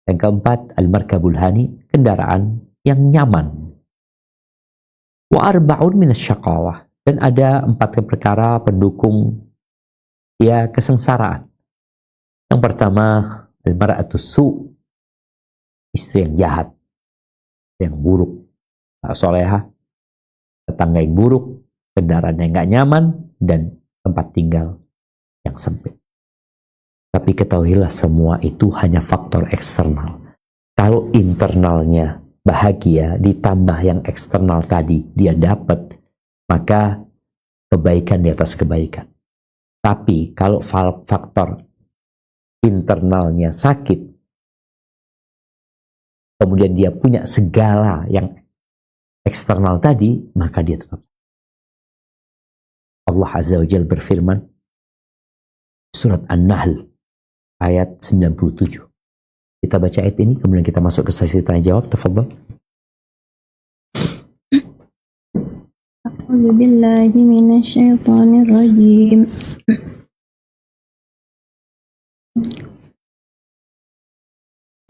Yang keempat, al markabul hani, kendaraan yang nyaman. Wa arba'un minas syaqawah, dan ada 4 perkara pendukung kesengsaraan. Yang pertama, al mar'atus su', istri yang jahat, yang buruk, tak solehah. Tetangga yang buruk, kendaraan yang nggak nyaman, dan tempat tinggal yang sempit. Tapi ketahuilah semua itu hanya faktor eksternal. Kalau internalnya bahagia, ditambah yang eksternal tadi dia dapat, maka kebaikan di atas kebaikan. Tapi kalau faktor internalnya sakit, kemudian dia punya segala yang eksternal tadi, maka dia tetap. Allah Azza wa Jalla berfirman surat An-Nahl ayat 97. Kita baca ayat ini, kemudian kita masuk ke sesi tanya jawab. Tafadhal. A'udzu billahi minasyaitonir rajim.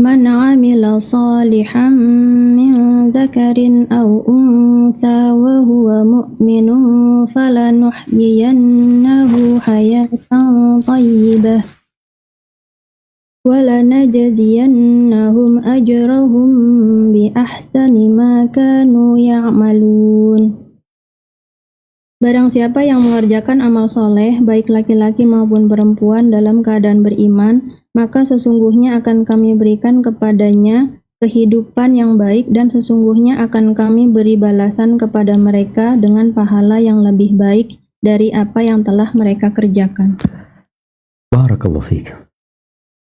Man 'amila shalihan min dzakarin aw unsa wa huwa mu'minun falanuhyiyannahu hayatan thayyibah wa lanajziyannahum ajrahum bi ahsani ma kanu ya'malun. Barang siapa yang mengerjakan amal soleh, baik laki-laki maupun perempuan dalam keadaan beriman, maka sesungguhnya akan kami berikan kepadanya kehidupan yang baik dan sesungguhnya akan kami beri balasan kepada mereka dengan pahala yang lebih baik dari apa yang telah mereka kerjakan. Barakallahu fiik.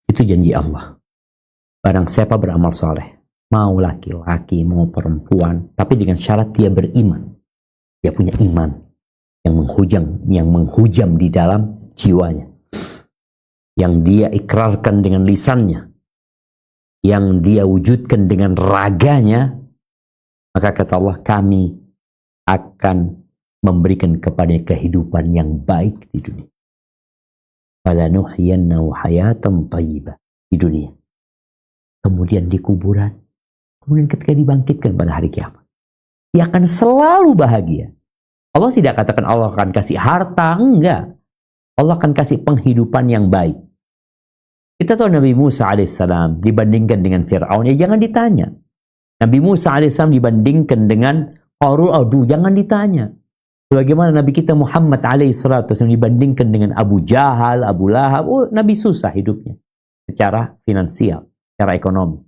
Itu janji Allah. Barang siapa beramal soleh, mau laki-laki, mau perempuan, tapi dengan syarat dia beriman. Dia punya iman yang menghujam di dalam jiwanya, yang dia ikrarkan dengan lisannya, yang dia wujudkan dengan raganya, maka kata Allah, kami akan memberikan kepadanya kehidupan yang baik di dunia. Falanuhyiyannahu hayatan thayyibah, di dunia, kemudian di kuburan, kemudian ketika dibangkitkan pada hari kiamat, dia akan selalu bahagia. Allah tidak katakan Allah akan kasih harta, enggak. Allah akan kasih penghidupan yang baik. Kita tahu Nabi Musa alaihissalam dibandingkan dengan Fir'aun, ya jangan ditanya. Nabi Musa alaihissalam dibandingkan dengan Qarun, jangan ditanya. Bagaimana Nabi kita Muhammad alaihissalam dibandingkan dengan Abu Jahal, Abu Lahab, Nabi susah hidupnya. Secara finansial, secara ekonomi.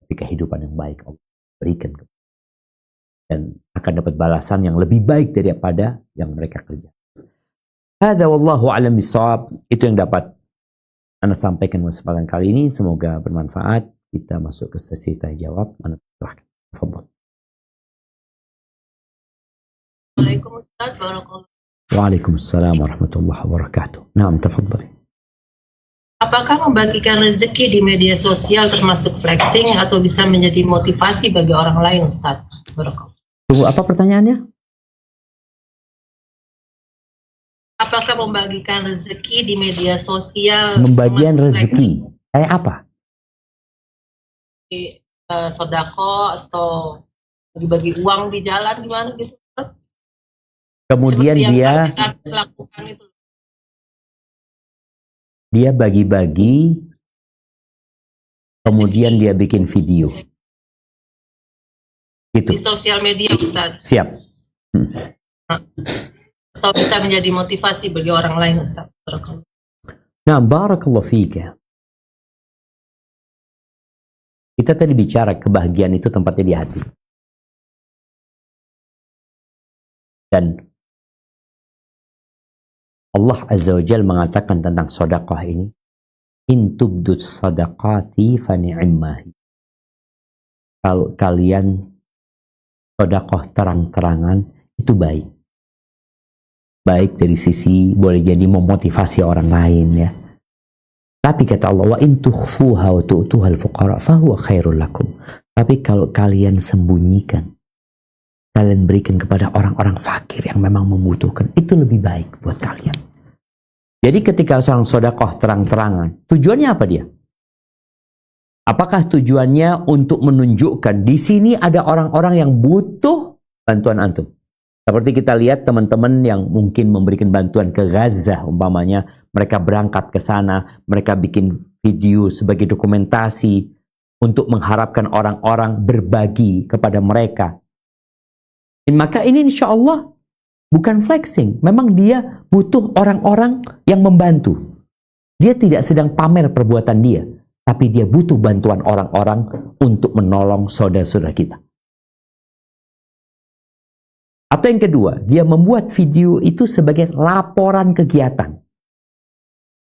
Tapi kehidupan yang baik Allah berikan. Dan akan dapat balasan yang lebih baik daripada yang mereka kerja. Hadza wallahu a'lam bishawab. Itu yang dapat Anda sampaikan pada kesempatan kali ini. Semoga bermanfaat. Kita masuk ke sesi tanya jawab. Anda silahkan. Tafadhol. Waalaikumsalam warahmatullahi wabarakatuh. Waalaikumsalam warahmatullahi wabarakatuh. Naam, tafadhali. Apakah membagikan rezeki di media sosial termasuk flexing atau bisa menjadi motivasi bagi orang lain, Ustaz? Barakallahu. Tunggu, apa pertanyaannya? Apakah membagikan rezeki di media sosial Membagian termasuk rezeki. Kayak apa? flexing, sodako atau bagi-bagi uang di jalan gimana gitu? Kemudian Seperti yang dia kita lakukan itu. bagi-bagi, kemudian dia bikin video. Itu. Di sosial media, Ustaz. Siap. Atau bisa menjadi motivasi bagi orang lain, Ustaz. Nah, barakallahu fika. Kita tadi bicara kebahagiaan itu tempatnya di hati. Dan Allah Azza wa Jalla mengatakan tentang sedekah ini, in tubdus sadaqati fa ni'mahi. Kalau kalian sedekah terang-terangan itu baik. Baik dari sisi boleh jadi memotivasi orang lain ya. Tapi kata Allah, wa in tukhfuha wa tu'tuha al-fuqara fa huwa khairul lakum. Tapi kalau kalian sembunyikan, kalian berikan kepada orang-orang fakir yang memang membutuhkan, itu lebih baik buat kalian. Jadi ketika seorang sedekah terang-terangan, tujuannya apa dia? Apakah tujuannya untuk menunjukkan di sini ada orang-orang yang butuh bantuan antum? Seperti kita lihat teman-teman yang mungkin memberikan bantuan ke Gaza umpamanya, mereka berangkat ke sana, mereka bikin video sebagai dokumentasi untuk mengharapkan orang-orang berbagi kepada mereka. Maka ini insya Allah bukan flexing. Memang dia butuh orang-orang yang membantu. Dia tidak sedang pamer perbuatan dia, tapi dia butuh bantuan orang-orang untuk menolong saudara-saudara kita. Atau yang kedua, dia membuat video itu sebagai laporan kegiatan.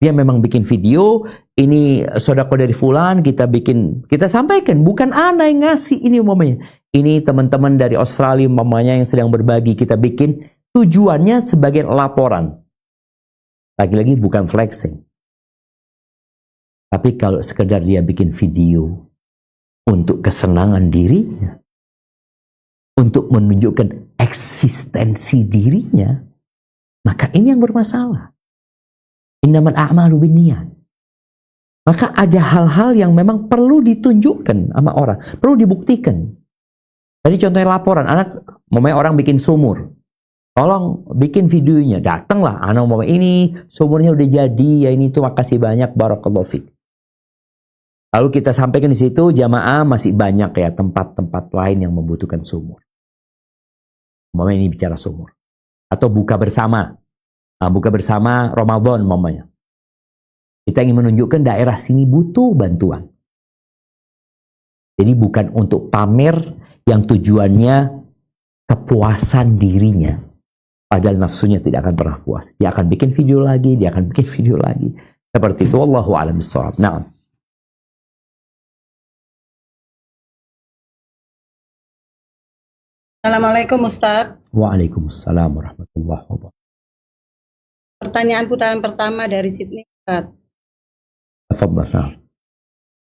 Dia memang bikin video, ini sedekah dari fulan, kita sampaikan, bukan ana yang ngasih ini umpamanya. Ini teman-teman dari Australia umpamanya yang sedang berbagi, kita bikin tujuannya sebagai laporan. Lagi-lagi bukan flexing. Tapi kalau sekedar dia bikin video untuk kesenangan dirinya, untuk menunjukkan eksistensi dirinya, maka ini yang bermasalah. Innamal a'malu binniyat. Maka ada hal-hal yang memang perlu ditunjukkan sama orang, perlu dibuktikan. Tadi contohnya laporan, orang bikin sumur. Tolong bikin videonya, datanglah anak umpamanya ini sumurnya udah jadi, ya ini tuh makasih banyak, barakallahu fik. Lalu kita sampaikan di situ, jamaah masih banyak ya tempat-tempat lain yang membutuhkan sumur. Umpamanya ini bicara sumur. Atau buka bersama. Nah, buka bersama Ramadan umpamanya. Kita ingin menunjukkan daerah sini butuh bantuan. Jadi bukan untuk pamer yang tujuannya kepuasan dirinya. Padahal nafsunya tidak akan pernah puas. Dia akan bikin video lagi, dia akan bikin video lagi. Seperti itu, wallahu a'lam bishawab. Nah. Assalamualaikum Ustaz. Waalaikumsalam warahmatullahi wabarakatuh. Pertanyaan putaran pertama dari Sydney Ustaz. Tafadhal.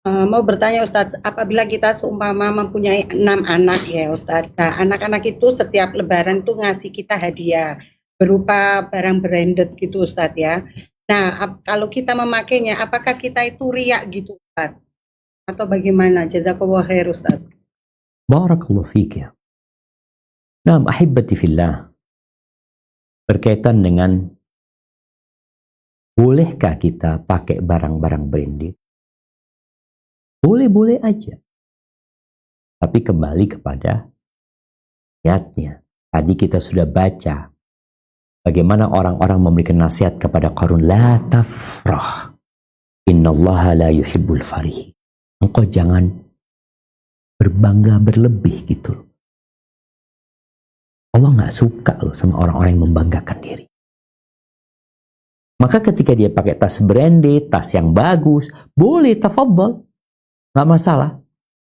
Mau bertanya Ustaz, apabila kita seumpama mempunyai 6 anak ya Ustaz. Nah, anak-anak itu setiap lebaran tuh ngasih kita hadiah berupa barang branded gitu Ustaz ya. Nah, kalau kita memakainya, apakah kita itu riak gitu Ustaz? Atau bagaimana? Jazakallahu khair Ustaz. Barakallahu fiik ya. Nah, ahibati fillah. Berkaitan dengan bolehkah kita pakai barang-barang branded? Boleh-boleh aja. Tapi kembali kepada niatnya. Tadi kita sudah baca bagaimana orang-orang memberikan nasihat kepada Qarun, la tafrah. Innallaha la yuhibbul farih. Engkau jangan berbangga berlebih gitu loh. Allah nggak suka loh sama orang-orang yang membanggakan diri. Maka ketika dia pakai tas branded, tas yang bagus, boleh, tafadhal, nggak masalah.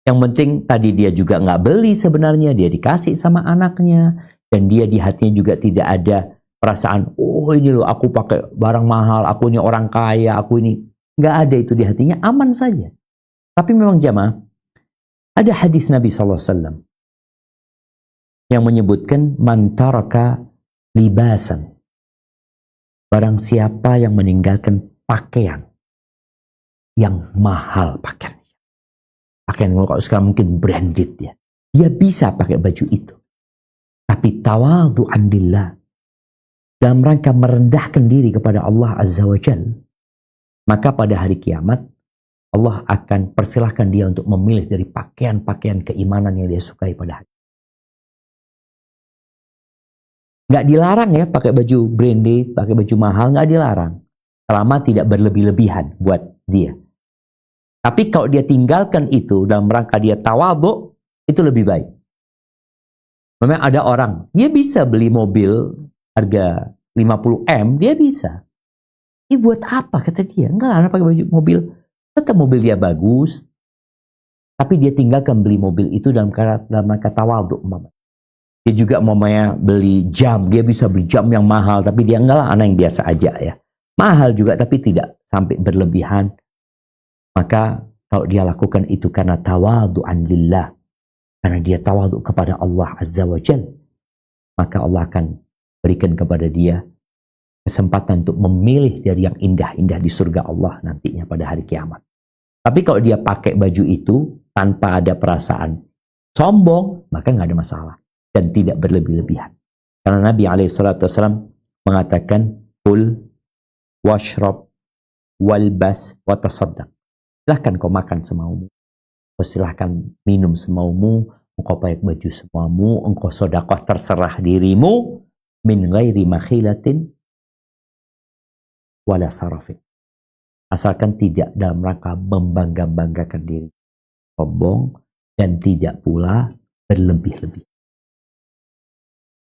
Yang penting tadi dia juga nggak beli sebenarnya, dia dikasih sama anaknya, dan dia di hatinya juga tidak ada perasaan, oh ini loh aku pakai barang mahal, aku ini orang kaya, aku ini. Nggak ada itu di hatinya, aman saja. Tapi memang jamaah, ada hadis Nabi SAW yang menyebutkan man taraka libasan. Barang siapa yang meninggalkan pakaian yang mahal pakaian kalau sekarang mungkin branded ya. Dia bisa pakai baju itu. Tapi tawadhu'an lillah, dalam rangka merendahkan diri kepada Allah Azza wa Jalla, maka pada hari kiamat Allah akan persilahkan dia untuk memilih dari pakaian-pakaian keimanan yang dia sukai pada hari. Nggak dilarang ya pakai baju branded, pakai baju mahal, nggak dilarang. Selama tidak berlebih-lebihan buat dia. Tapi kalau dia tinggalkan itu dalam rangka dia tawadhu, itu lebih baik. Memang ada orang, dia bisa beli mobil harga 50M, dia bisa. Ini buat apa kata dia? Enggak lah, pakai baju mobil. Tetap mobil dia bagus, tapi dia tinggalkan beli mobil itu dalam rangka tawadhu. Dia juga mamanya beli jam, dia bisa beli jam yang mahal, tapi dia enggak lah, anak yang biasa aja ya. Mahal juga, tapi tidak sampai berlebihan. Maka kalau dia lakukan itu karena tawadhu'an lillah, karena dia tawadhu kepada Allah Azza wa Jalla, maka Allah akan berikan kepada dia kesempatan untuk memilih dari yang indah-indah di surga Allah nantinya pada hari kiamat. Tapi kalau dia pakai baju itu tanpa ada perasaan sombong, maka nggak ada masalah dan tidak berlebih-lebihan. Karena Nabi SAW mengatakan, "Kul washrab walbas watasaddaq." Silahkan kau makan semaumu, silahkan minum semaumu, engkau pakai baju semaumu, engkau sedekah terserah dirimu, min ghairi makhilatin wala sarafin. Asalkan tidak dalam rangka membangga-banggakan diri, sombong, dan tidak pula berlebih-lebih.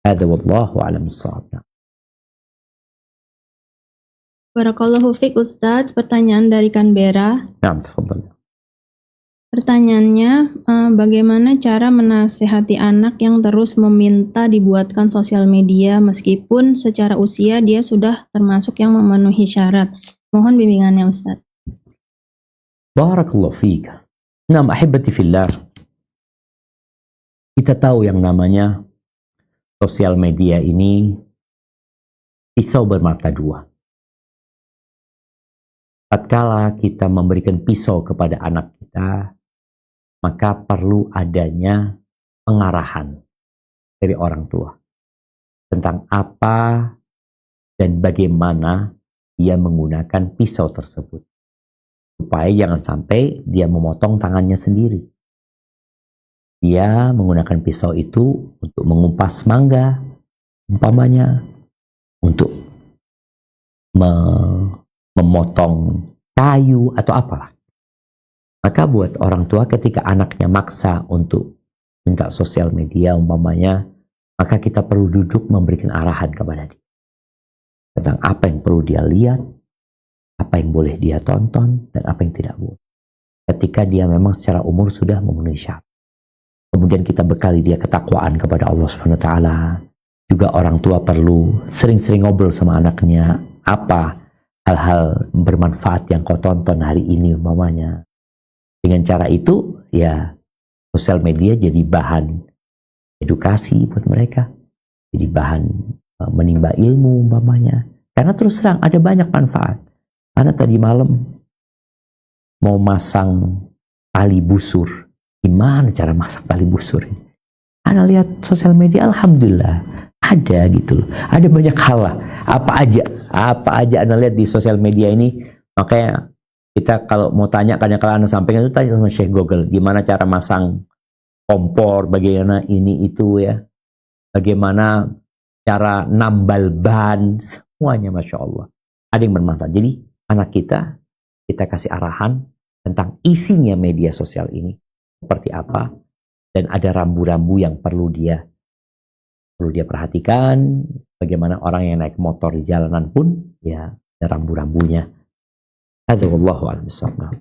Hadza wallahu a'lam bissawab. Barakallahu fiik Ustadz, pertanyaan dari Canberra. Naam, tafadhal. Pertanyaannya, bagaimana cara menasehati anak yang terus meminta dibuatkan sosial media meskipun secara usia dia sudah termasuk yang memenuhi syarat? Mohon bimbingannya Ustadz. Barakallahu fiik. Naam, ahibati fillah. Kita tahu yang namanya sosial media ini pisau bermata dua. Tatkala kita memberikan pisau kepada anak kita, maka perlu adanya pengarahan dari orang tua tentang apa dan bagaimana dia menggunakan pisau tersebut, supaya jangan sampai dia memotong tangannya sendiri. Dia menggunakan pisau itu untuk mengumpas mangga, umpamanya, untuk memotong kayu atau apalah. Maka buat orang tua ketika anaknya maksa untuk minta sosial media umpamanya, maka kita perlu duduk memberikan arahan kepada dia tentang apa yang perlu dia lihat, apa yang boleh dia tonton, dan apa yang tidak boleh. Ketika dia memang secara umur sudah memenuhi syarat. Kemudian kita bekali dia ketakwaan kepada Allah Subhanahu wa taala. Juga orang tua perlu sering-sering ngobrol sama anaknya, apa hal-hal bermanfaat yang kau tonton hari ini umpamanya. Dengan cara itu, ya sosial media jadi bahan edukasi buat mereka. Jadi bahan menimba ilmu umpamanya. Karena terus terang ada banyak manfaat. Karena tadi malam mau masang tali busur. Gimana cara masang tali busur ini? Ana lihat sosial media, alhamdulillah ada gitu loh. Ada banyak hal lah. Apa aja Anda lihat di sosial media ini. Makanya kita kalau mau tanya, kadang-kadang Anda sampaikan itu tanya sama Syekh Google. Gimana cara masang kompor, bagaimana ini itu ya. Bagaimana cara nambal ban, semuanya Masya Allah. Ada yang bermanfaat. Jadi anak kita kasih arahan tentang isinya media sosial ini. Seperti apa. Dan ada rambu-rambu yang perlu dia perhatikan. Bagaimana orang yang naik motor di jalanan pun ya ada rambu-rambunya. Hadza wallahu a'lam bissawab.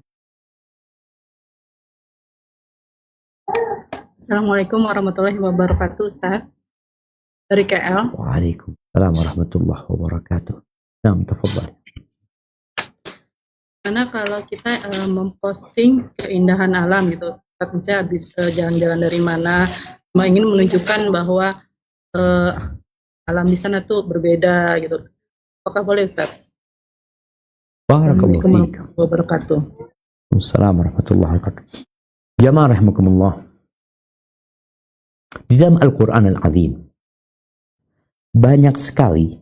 Assalamualaikum warahmatullahi wabarakatuh, Ustaz. Dari KL. Waalaikumsalam Assalamualaikum warahmatullahi wabarakatuh. Naam, tafadhal. Karena kalau kita memposting keindahan alam gitu, misalnya habis jalan-jalan dari mana, ingin menunjukkan bahwa alam di sana tuh berbeda gitu. Apakah boleh, Ustaz? Barakallahu Assalamualaikum fiik. warahmatullahi wabarakatuh. Assalamualaikum warahmatullahi wabarakatuh. Jamaah rahimakumullah. Di dalam Al-Quran Al-Azim banyak sekali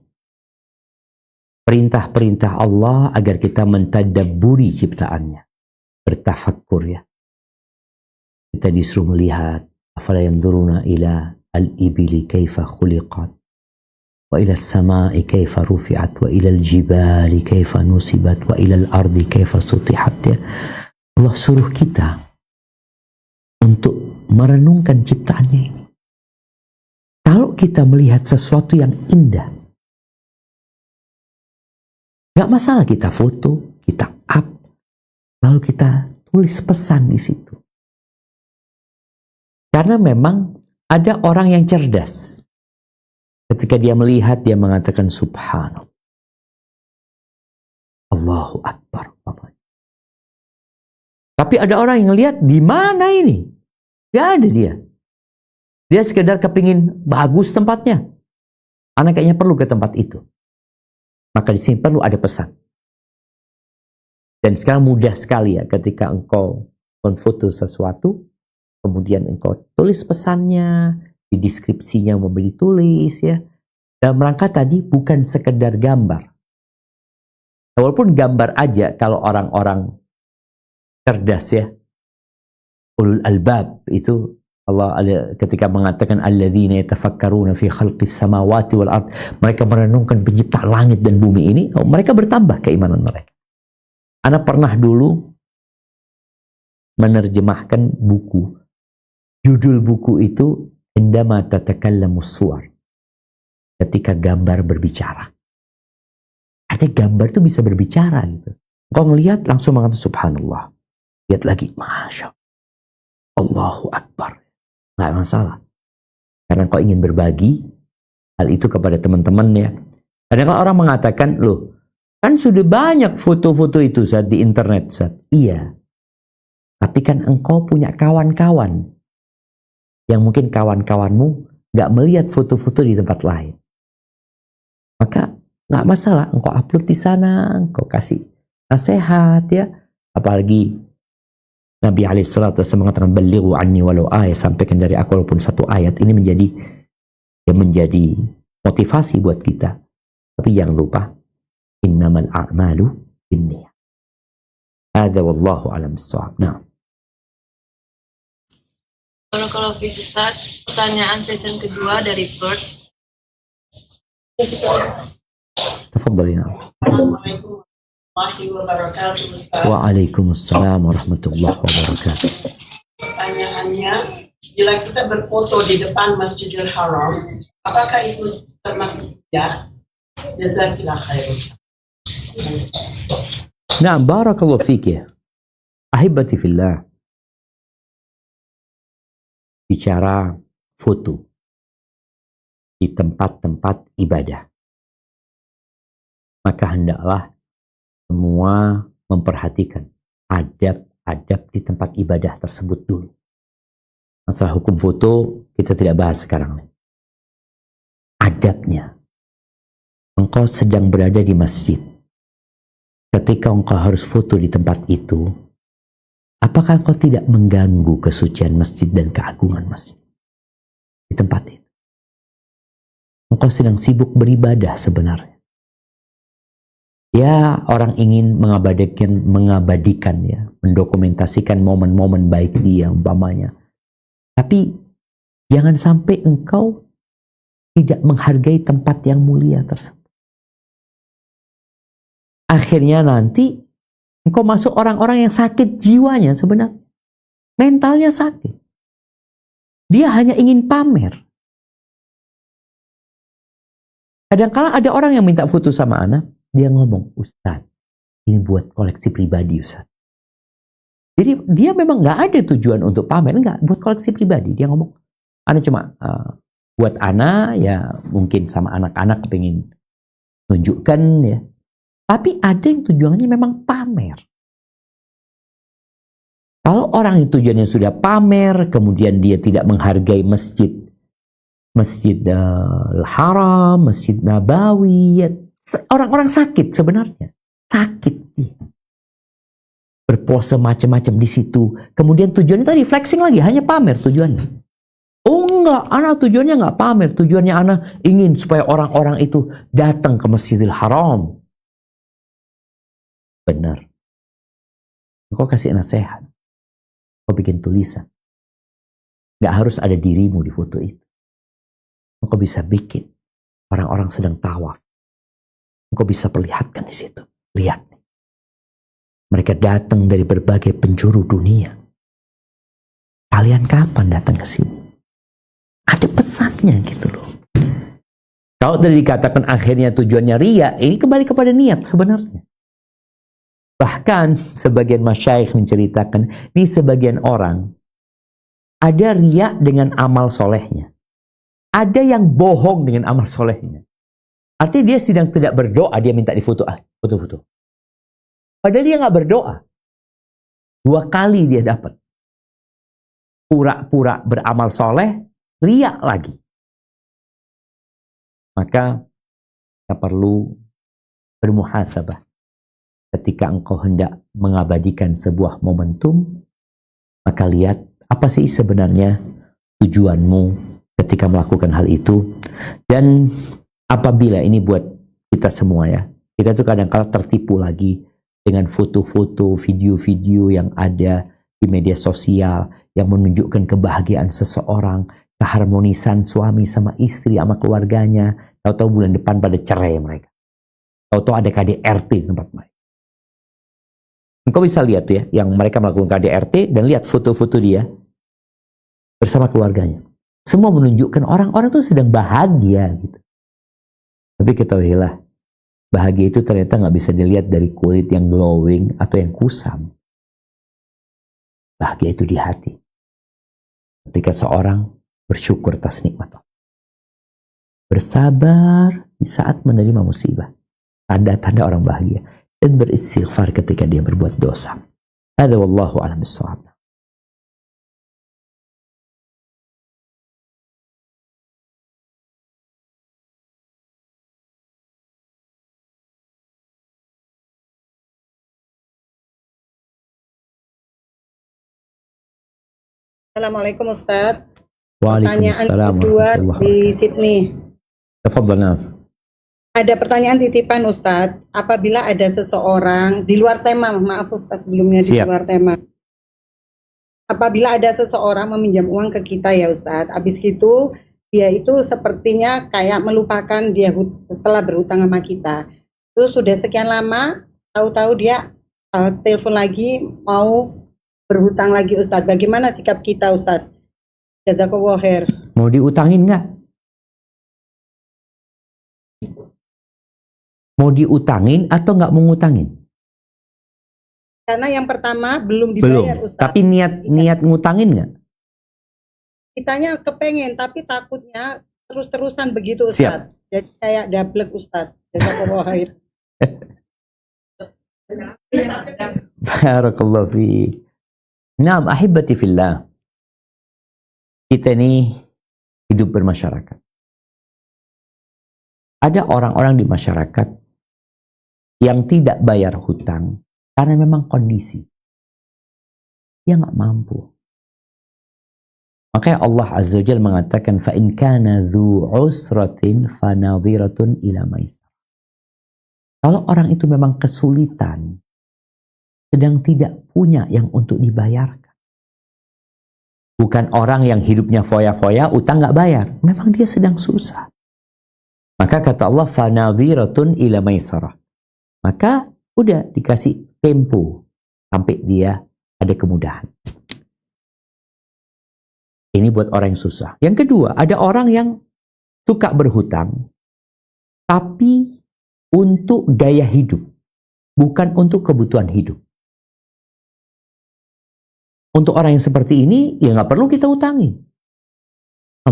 perintah-perintah Allah agar kita mentadabburi ciptaannya, bertafakkur ya. Kita disuruh melihat, afala yanzuruna ila al-ibili kaifa khuliqat wa ila as-sama'i kaifa rufi'at wa ila al-jibali kaifa nusibat wa ila al-ardi kaifa sutihat ya. Allah suruh kita untuk merenungkan ciptaannya ini. Kalau kita melihat sesuatu yang indah, gak masalah kita foto, kita up, lalu kita tulis pesan di situ. Karena memang ada orang yang cerdas. Ketika dia melihat, dia mengatakan subhanallah. Allahu Akbar. Tapi ada orang yang lihat, di mana ini? Gak ada dia. Dia sekedar kepingin bagus tempatnya. Anak kayaknya perlu ke tempat itu. Maka di sini perlu ada pesan. Dan sekarang mudah sekali ya ketika engkau memfoto sesuatu, kemudian engkau tulis pesannya, di deskripsinya mau ditulis ya. Dalam rangka tadi bukan sekedar gambar. Walaupun gambar aja kalau orang-orang cerdas ya, ulul albab itu Allah ketika mengatakan alladzina yatafakkaruna fi khalqis samawati wal ard, mereka merenungkan penciptaan langit dan bumi ini, mereka bertambah keimanan mereka. Ana pernah dulu menerjemahkan buku. Judul buku itu Indama tatakallamus suwar. Ketika gambar berbicara. Artinya gambar itu bisa berbicara gitu. Kau ngelihat langsung mengatakan subhanallah. Lihat lagi, masya Allahu Akbar. Nggak masalah. Karena kau ingin berbagi hal itu kepada teman-temannya. Kadang-kadang orang mengatakan, loh, kan sudah banyak foto-foto itu Ustaz di internet Ustaz. Iya. Tapi kan engkau punya kawan-kawan yang mungkin kawan-kawanmu nggak melihat foto-foto di tempat lain. Maka nggak masalah, engkau upload di sana, engkau kasih nasihat ya. Apalagi Nabi alaihissalatu wassalam mengatakan balighu anni walau ayat, sampaikan dari aku walaupun satu ayat. Ini menjadi motivasi buat kita. Tapi jangan lupa innamal a'malu binniyat. Hadza wallahu a'lam bissawab. Nah. Kalau Ustaz, pertanyaan session kedua dari Bert. Tafadhali. Assalamualaikum warahmatullahi wabarakatuh, Ustaz. Waalaikumsalam warahmatullahi wabarakatuh. Pertanyaannya, bila kita berfoto di depan Masjidil Haram, apakah itu termasuk ya? Jazakallahu khairan. Nah, barakallahu fiki. Ahibati fillah. Bicara foto di tempat-tempat ibadah. Maka hendaklah semua memperhatikan adab-adab di tempat ibadah tersebut dulu. Masalah hukum foto kita tidak bahas sekarang. Adabnya. Engkau sedang berada di masjid. Ketika engkau harus foto di tempat itu, apakah engkau tidak mengganggu kesucian masjid dan keagungan masjid di tempat itu? Engkau sedang sibuk beribadah sebenarnya. Ya, orang ingin mengabadikan ya, mendokumentasikan momen-momen baik dia umpamanya. Tapi jangan sampai engkau tidak menghargai tempat yang mulia tersebut. Akhirnya nanti engkau masuk orang-orang yang sakit jiwanya sebenarnya. Mentalnya sakit. Dia hanya ingin pamer. Kadang-kala ada orang yang minta foto sama anak. Dia ngomong, Ustaz, ini buat koleksi pribadi Ustaz. Jadi dia memang nggak ada tujuan untuk pamer, nggak, buat koleksi pribadi. Dia ngomong, Ana cuma Buat anak ya mungkin sama anak-anak pengen nunjukkan ya. Tapi ada yang tujuannya memang pamer. Kalau orang yang tujuannya sudah pamer, kemudian dia tidak menghargai Masjid Haram, Masjid Nabawi, ya, orang-orang sakit sebenarnya. Sakit. Berpose macam-macam di situ. Kemudian tujuannya tadi flexing lagi, hanya pamer tujuannya. Oh enggak, anak tujuannya enggak pamer. Tujuannya anak ingin supaya orang-orang itu datang ke Masjidil Haram. Benar. Engkau kasih nasihat. Engkau bikin tulisan. Enggak harus ada dirimu di foto itu. Engkau bisa bikin orang-orang sedang tawaf. Engkau bisa perlihatkan di situ. Lihat. Mereka datang dari berbagai penjuru dunia. Kalian kapan datang ke sini? Ada pesannya gitu loh. Kalau tadi dikatakan akhirnya tujuannya riya, ini kembali kepada niat sebenarnya. Bahkan sebagian masyayikh menceritakan, di sebagian orang ada riya dengan amal solehnya. Ada yang bohong dengan amal solehnya. Artinya dia sedang tidak berdoa, dia minta difoto, foto-foto. Padahal dia nggak berdoa. 2 kali dia dapat. Pura-pura beramal soleh, riak lagi. Maka kita perlu bermuhasabah. Ketika engkau hendak mengabadikan sebuah momentum, maka lihat apa sih sebenarnya tujuanmu ketika melakukan hal itu. Dan apabila ini buat kita semua ya, kita tuh kadang-kadang tertipu lagi dengan foto-foto, video-video yang ada di media sosial yang menunjukkan kebahagiaan seseorang, keharmonisan suami sama istri sama keluarganya. Tahu-tahu bulan depan pada cerai mereka. Tahu-tahu ada KDRT di tempat mereka. Engkau bisa lihat tuh ya, yang mereka melakukan KDRT dan lihat foto-foto dia bersama keluarganya. Semua menunjukkan orang-orang tuh sedang bahagia gitu. Tapi ketahuilah, bahagia itu ternyata nggak bisa dilihat dari kulit yang glowing atau yang kusam. Bahagia itu di hati. Ketika seorang bersyukur atas nikmat Allah. Bersabar di saat menerima musibah. Tanda-tanda orang bahagia. Dan beristighfar ketika dia berbuat dosa. Hadza wallahu a'lam bissawab. Assalamualaikum Ustadz. Waalaikumsalam Pertanyaan kedua di warahmatullahi Sydney. wabarakatuh. Ada pertanyaan titipan Ustadz. Apabila ada seseorang di luar tema, maaf Ustadz sebelumnya di Siap. luar tema. Apabila ada seseorang meminjam uang ke kita ya Ustadz, habis itu dia itu sepertinya kayak melupakan dia telah berhutang sama kita. Terus sudah sekian lama, tahu-tahu dia telepon lagi mau berhutang lagi Ustadz. Bagaimana sikap kita Ustadz? Jazakallahu khair. Mau diutangin nggak? Mau diutangin atau nggak mau ngutangin? Karena yang pertama belum Belum. dibayar Ustadz. Tapi niat ngutangin nggak? Kitanya kepengen tapi takutnya terus-terusan begitu Siap. Ustadz. Jadi kayak dablek Ustadz. Jazakallahu khair. Barakallahu fiik. Naam, ahibati fillah. Kita ini hidup bermasyarakat. Ada orang-orang di masyarakat yang tidak bayar hutang karena memang kondisi. Dia nggak mampu. Makanya Allah Azza wa Jalla mengatakan فَإِنْ كَانَ ذُو عُسْرَةٍ فَنَظِرَةٌ إِلَى مَيْسَرَةٍ. Kalau orang itu memang kesulitan, sedang tidak punya yang untuk dibayarkan. Bukan orang yang hidupnya foya-foya, utang nggak bayar. Memang dia sedang susah. Maka kata Allah, فَنَظِرَةٌ إِلَى مَيْسَرَةٍ. Maka udah dikasih tempo sampai dia ada kemudahan. Ini buat orang yang susah. Yang kedua, ada orang yang suka berhutang, tapi untuk gaya hidup, bukan untuk kebutuhan hidup. Untuk orang yang seperti ini, ya nggak perlu kita utangi.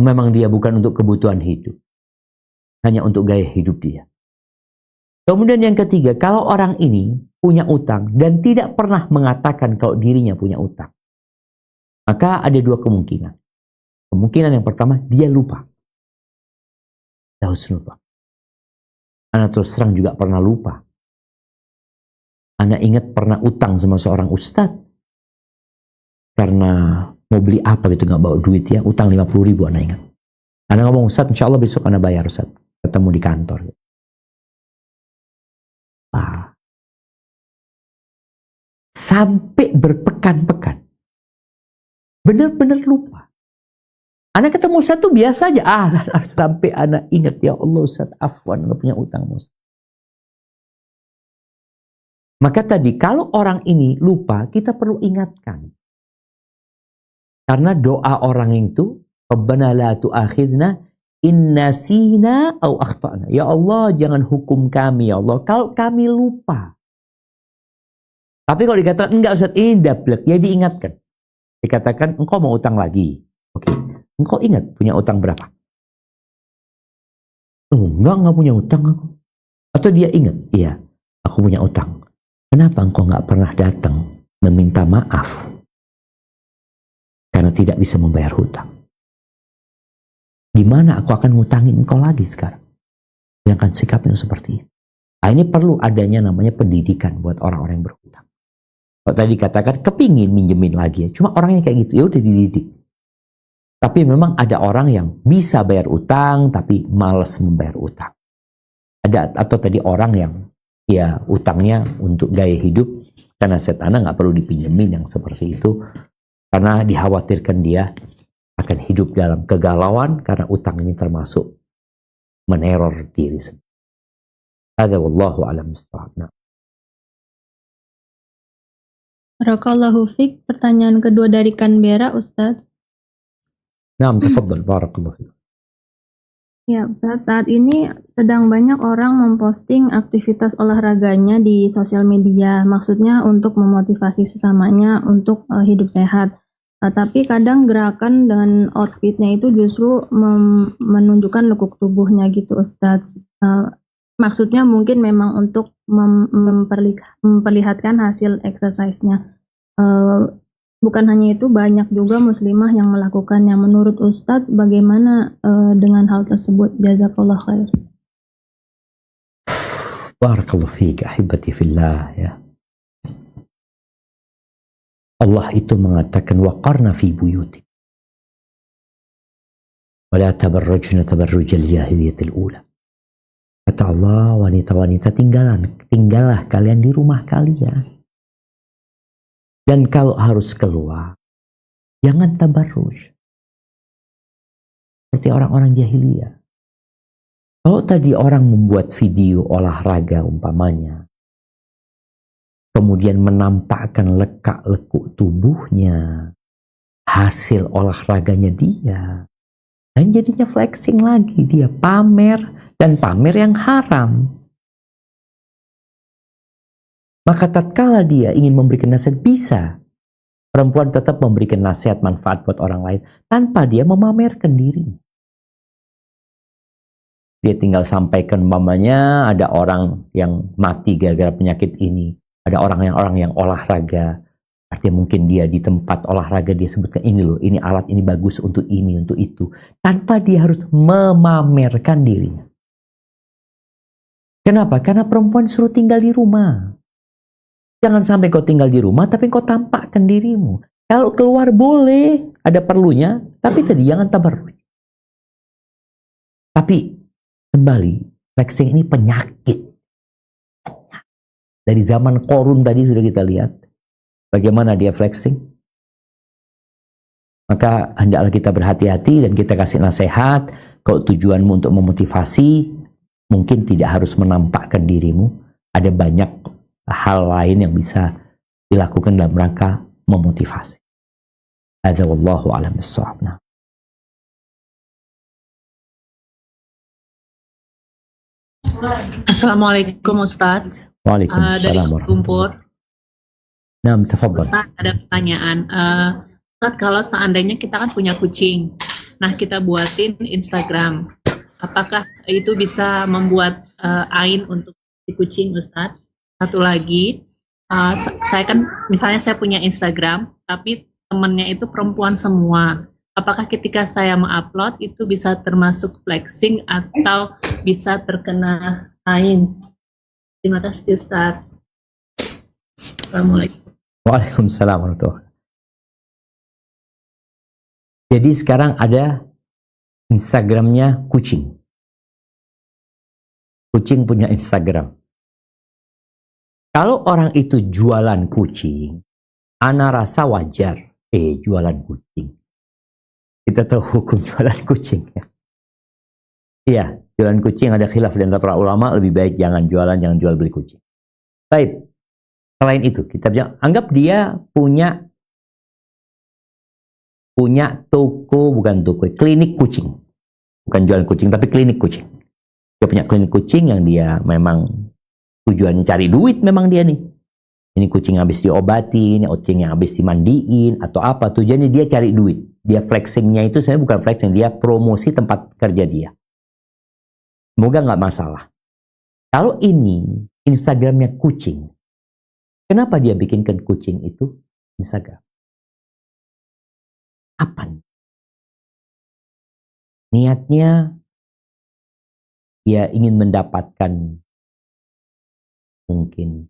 memang dia bukan untuk kebutuhan hidup, hanya untuk gaya hidup dia. Kemudian yang ketiga, kalau orang ini punya utang dan tidak pernah mengatakan kalau dirinya punya utang, maka ada dua kemungkinan. Kemungkinan yang pertama, dia lupa. Husnuzan. Ana terus terang juga pernah lupa. Ana ingat pernah utang sama seorang ustadz. Karena mau beli apa gitu, nggak bawa duit ya. Utang 50.000 Ana ingat. Ana ngomong, Ustadz insya Allah besok Ana bayar Ustadz. Ketemu di kantor. Sampai berpekan-pekan. Benar-benar lupa. Ana ketemu Ustadz tuh biasa aja. Sampai Ana ingat, ya Allah Ustadz, afwan, nggak punya utang Ustadz. Maka tadi, kalau orang ini lupa, kita perlu ingatkan. Karena doa orang itu, Rabbana la tu'akhidna in nasina au akhtana. Ya Allah, jangan hukum kami, ya Allah, kalau kami lupa. Tapi kalau dikatakan, enggak Ustadz, ini dablek, ya diingatkan. Dikatakan, engkau mau utang lagi. Oke, engkau ingat punya utang berapa? Oh, enggak punya utang aku. Atau dia ingat, iya, aku punya utang. Kenapa engkau nggak pernah datang meminta maaf karena tidak bisa membayar hutang? Gimana aku akan ngutangin engkau lagi sekarang? Yang sikapnya seperti itu. Nah, ini perlu adanya namanya pendidikan buat orang-orang yang berhutang. Kalau tadi katakan kepingin minjemin lagi, cuma orangnya kayak gitu, ya udah dididik. Tapi memang ada orang yang bisa bayar utang tapi malas membayar utang. Ada atau tadi orang yang ya utangnya untuk gaya hidup, karena Ana nggak perlu dipinjemin yang seperti itu, karena dikhawatirkan dia akan hidup dalam kegalauan karena utang ini termasuk meneror diri sendiri. Hadza wallahu a'lam bishawab. Barakallahu fiik. Pertanyaan kedua dari Canberra, Ustadz. Naam, tafadhal, barakallahu fiik. Ya, Ustadz, saat ini sedang banyak orang memposting aktivitas olahraganya di sosial media. Maksudnya untuk memotivasi sesamanya untuk hidup sehat. Tapi kadang gerakan dengan outfitnya itu justru menunjukkan lekuk tubuhnya gitu, Ustadz. Maksudnya mungkin memang untuk memperlihatkan hasil exercise-nya. Bukan hanya itu, banyak juga muslimah yang melakukannya. Menurut Ustadz, bagaimana dengan hal tersebut? Jazakallah khair. Barakallahu fiik, ahibati fillah, ya. Allah itu mengatakan, waqarna fi buyutik wa la tabarrujna tabarrujal jahiliyatil ula. Kata Allah, wanita-wanita tinggallah kalian di rumah kalian. Dan kalau harus keluar, jangan tabarruj. Seperti orang-orang jahiliyah. Kalau tadi orang membuat video olahraga umpamanya, kemudian menampakkan lekuk tubuhnya, hasil olahraganya dia, dan jadinya flexing lagi, dia pamer, dan pamer yang haram. Maka tatkala dia ingin memberikan nasihat, bisa. Perempuan tetap memberikan nasihat manfaat buat orang lain tanpa dia memamerkan diri. Dia tinggal sampaikan, umpamanya ada orang yang mati gara-gara penyakit ini. Ada orang yang olahraga. Artinya mungkin dia di tempat olahraga dia sebutkan, ini loh, ini alat ini bagus untuk ini, untuk itu. Tanpa dia harus memamerkan dirinya. Kenapa? Karena perempuan suruh tinggal di rumah. Jangan sampai kau tinggal di rumah, tapi kau tampakkan dirimu. Kalau keluar boleh, ada perlunya, tapi tadi jangan tabarruj. Tapi kembali, flexing ini penyakit. Dari zaman Qorun tadi sudah kita lihat bagaimana dia flexing. Maka hendaklah kita berhati-hati dan kita kasih nasihat. Kalau tujuanmu untuk memotivasi, mungkin tidak harus menampakkan dirimu. Ada banyak hal lain yang bisa dilakukan dalam rangka memotivasi. Hadza wallahu a'lam bishawab. Assalamualaikum Ustadz. Waalaikumsalam Dari Kumpur. Naam, tafadhal. Ustadz, ada pertanyaan. Ustadz, kalau seandainya kita kan punya kucing. Nah, kita buatin Instagram. Apakah itu bisa membuat ain untuk si kucing, Ustadz? Satu lagi, saya kan misalnya saya punya Instagram, tapi temennya itu perempuan semua. Apakah ketika saya mengupload itu bisa termasuk flexing atau bisa terkena ain? Terima kasih, Ustadz. Assalamualaikum. Waalaikumsalam warahmatullahi. Jadi sekarang ada Instagramnya kucing. Kucing punya Instagram. Kalau orang itu jualan kucing, ana rasa wajar. Jualan kucing. Kita tahu hukum jualan kucing ya. Iya, jualan kucing ada khilaf di antara para ulama, lebih baik jangan jual beli kucing. Baik. Selain itu, kita bilang, anggap dia punya toko, bukan toko, klinik kucing. Bukan jualan kucing, tapi klinik kucing. Dia punya klinik kucing yang dia memang tujuannya cari duit memang dia nih. Ini kucing habis diobati, ini kucing yang habis dimandiin, atau apa. Tujuannya dia cari duit. Dia flexingnya itu sebenarnya bukan flexing, dia promosi tempat kerja dia. Semoga nggak masalah. Kalau ini Instagramnya kucing, kenapa dia bikinkan kucing itu Instagram? Apa nih? Niatnya dia ingin mendapatkan mungkin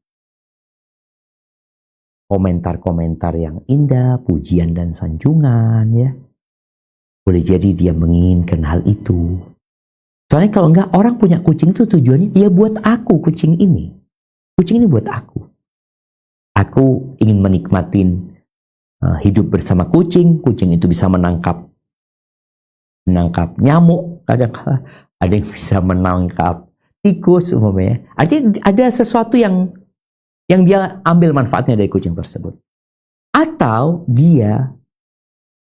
komentar-komentar yang indah, pujian dan sanjungan ya. Boleh jadi dia menginginkan hal itu. Soalnya kalau enggak, orang punya kucing itu tujuannya ya buat aku kucing ini. Kucing ini buat aku. Aku ingin menikmatin hidup bersama kucing. Kucing itu bisa menangkap nyamuk, kadang-kadang ada yang bisa menangkap tikus umumnya. Artinya ada sesuatu yang dia ambil manfaatnya dari kucing tersebut. Atau dia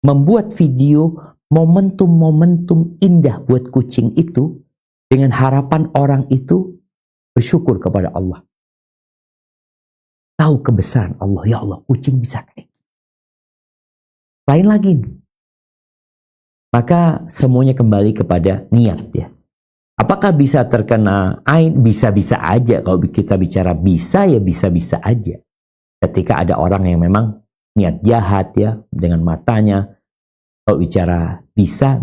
membuat video momentum-momentum indah buat kucing itu dengan harapan orang itu bersyukur kepada Allah. Tahu kebesaran Allah, ya Allah, kucing bisa kayak gitu. Lain lagi. Maka semuanya kembali kepada niat ya. Apakah bisa terkena ain? Bisa-bisa aja. Kalau kita bicara bisa ya bisa-bisa aja. Ketika ada orang yang memang niat jahat ya dengan matanya. Kalau bicara bisa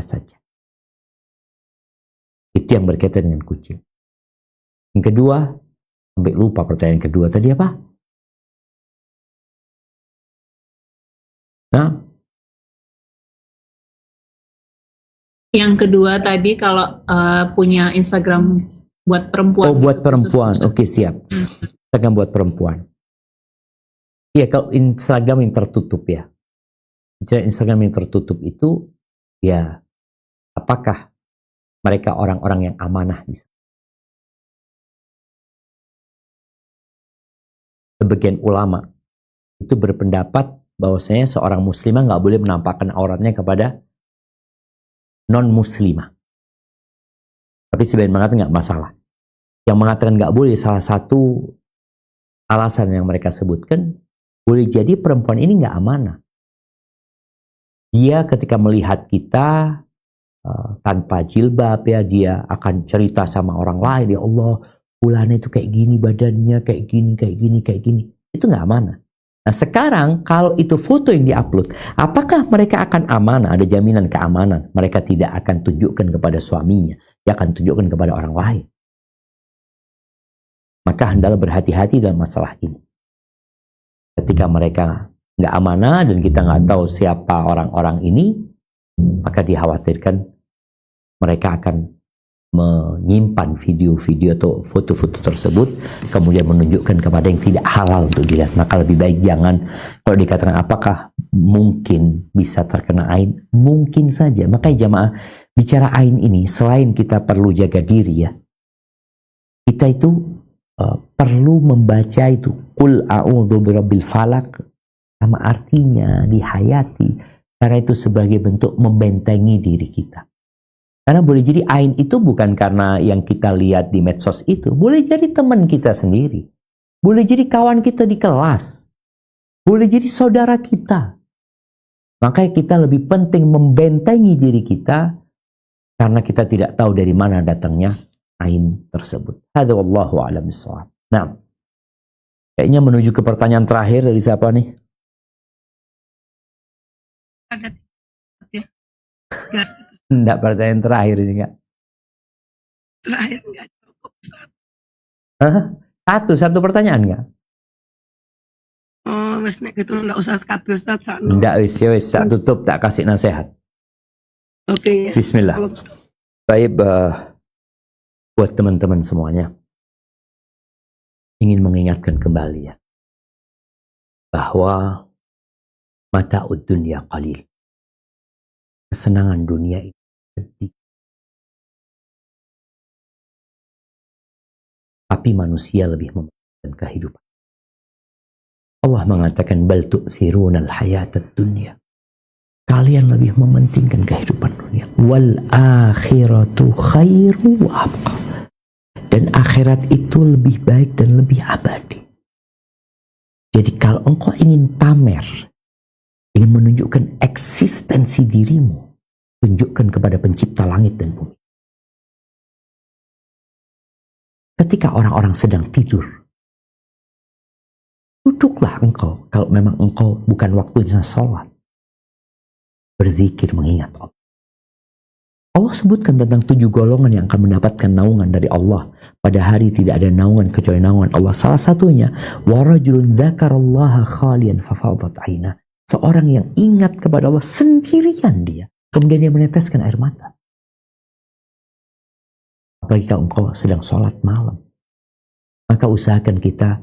saja. Itu yang berkaitan dengan kucing. Yang kedua, sampai lupa pertanyaan kedua tadi apa? Nah, yang kedua tadi kalau punya Instagram buat perempuan. oh buat perempuan, oke siap. Instagram buat perempuan. Iya, kalau Instagram yang tertutup ya. Bicara Instagram yang tertutup itu, ya apakah mereka orang-orang yang amanah di sana? Sebagian ulama itu berpendapat bahwasanya seorang muslimah nggak boleh menampakkan auratnya kepada non-muslimah. Tapi sebagian mengatakan nggak masalah. Yang mengatakan nggak boleh, salah satu alasan yang mereka sebutkan, boleh jadi perempuan ini nggak amanah. Dia ketika melihat kita tanpa jilbab ya, dia akan cerita sama orang lain, ya Allah, fulana itu kayak gini badannya, kayak gini. Itu nggak amanah. Nah sekarang kalau itu foto yang diupload, apakah mereka akan amanah? Ada jaminan keamanan. Mereka tidak akan tunjukkan kepada suaminya, dia akan tunjukkan kepada orang lain. Maka hendaklah berhati-hati dalam masalah ini. Ketika mereka nggak amanah dan kita nggak tahu siapa orang-orang ini, maka dikhawatirkan mereka akan menyimpan video-video atau foto-foto tersebut, kemudian menunjukkan kepada yang tidak halal untuk dilihat. Maka lebih baik jangan. Kalau dikatakan apakah mungkin bisa terkena ain, mungkin saja. Makanya jamaah, bicara ain ini, selain kita perlu jaga diri ya, kita itu perlu membaca itu Qul a'udzu birabbil falaq, sama artinya dihayati, karena itu sebagai bentuk membentengi diri kita. Karena boleh jadi ain itu bukan karena yang kita lihat di medsos itu. Boleh jadi teman kita sendiri. Boleh jadi kawan kita di kelas. Boleh jadi saudara kita. Maka kita lebih penting membentengi diri kita karena kita tidak tahu dari mana datangnya ain tersebut. Hadza wallahu a'lam bishawab. Nah, kayaknya menuju ke pertanyaan terakhir dari siapa nih? Ada ya. Gas Enggak, pertanyaan terakhir ini enggak. terakhir nggak cukup Ustaz. Hah? Satu pertanyaan enggak? Oh, wes nek gitu enggak usah kabeh Ustaz sakno. Enggak, wis tak tutup, tak kasih nasihat. Oke. Bismillah. Baik, buat teman-teman semuanya, ingin mengingatkan kembali ya, bahwa mata'ud dunya qalil. Kesenangan dunia itu sedikit. Tapi manusia lebih mementingkan kehidupan. Allah mengatakan bal tu'thiruna al-hayatad dunya. Kalian lebih mementingkan kehidupan dunia. Wal akhiratu khairu wa abqa. Dan akhirat itu lebih baik dan lebih abadi. Jadi kalau engkau ingin pamer, ingin menunjukkan eksistensi dirimu, tunjukkan kepada pencipta langit dan bumi. Ketika orang-orang sedang tidur, duduklah engkau kalau memang engkau bukan waktunya sholat. Berzikir mengingat Allah. Allah sebutkan tentang 7 golongan yang akan mendapatkan naungan dari Allah. Pada hari tidak ada naungan kecuali naungan Allah. Salah satunya, warajulun dzakarallaha khalian fafadat aina. Seorang yang ingat kepada Allah sendirian dia, kemudian dia meneteskan air mata. Apalagi kalau engkau sedang sholat malam, maka usahakan kita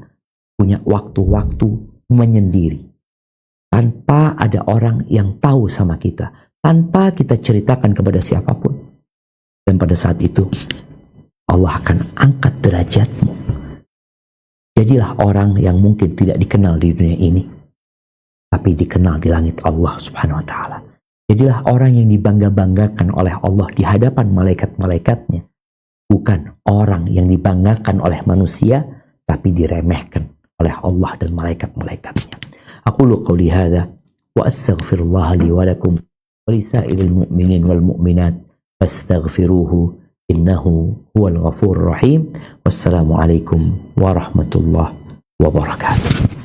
punya waktu-waktu menyendiri, tanpa ada orang yang tahu sama kita, tanpa kita ceritakan kepada siapapun. Dan pada saat itu Allah akan angkat derajatmu. Jadilah orang yang mungkin tidak dikenal di dunia ini, tapi dikenal di langit Allah Subhanahu wa ta'ala. Jadilah orang yang dibangga-banggakan oleh Allah di hadapan malaikat-malaikatnya, bukan orang yang dibanggakan oleh manusia tapi diremehkan oleh Allah dan malaikat-malaikatnya. Aqulu qawli hadza wa astaghfirullah li wa lakum wa li sa'iril mu'minin wal mu'minat fastaghfiruhu innahu huwal ghafurur rahim. Wassalamu alaikum warahmatullahi wabarakatuh.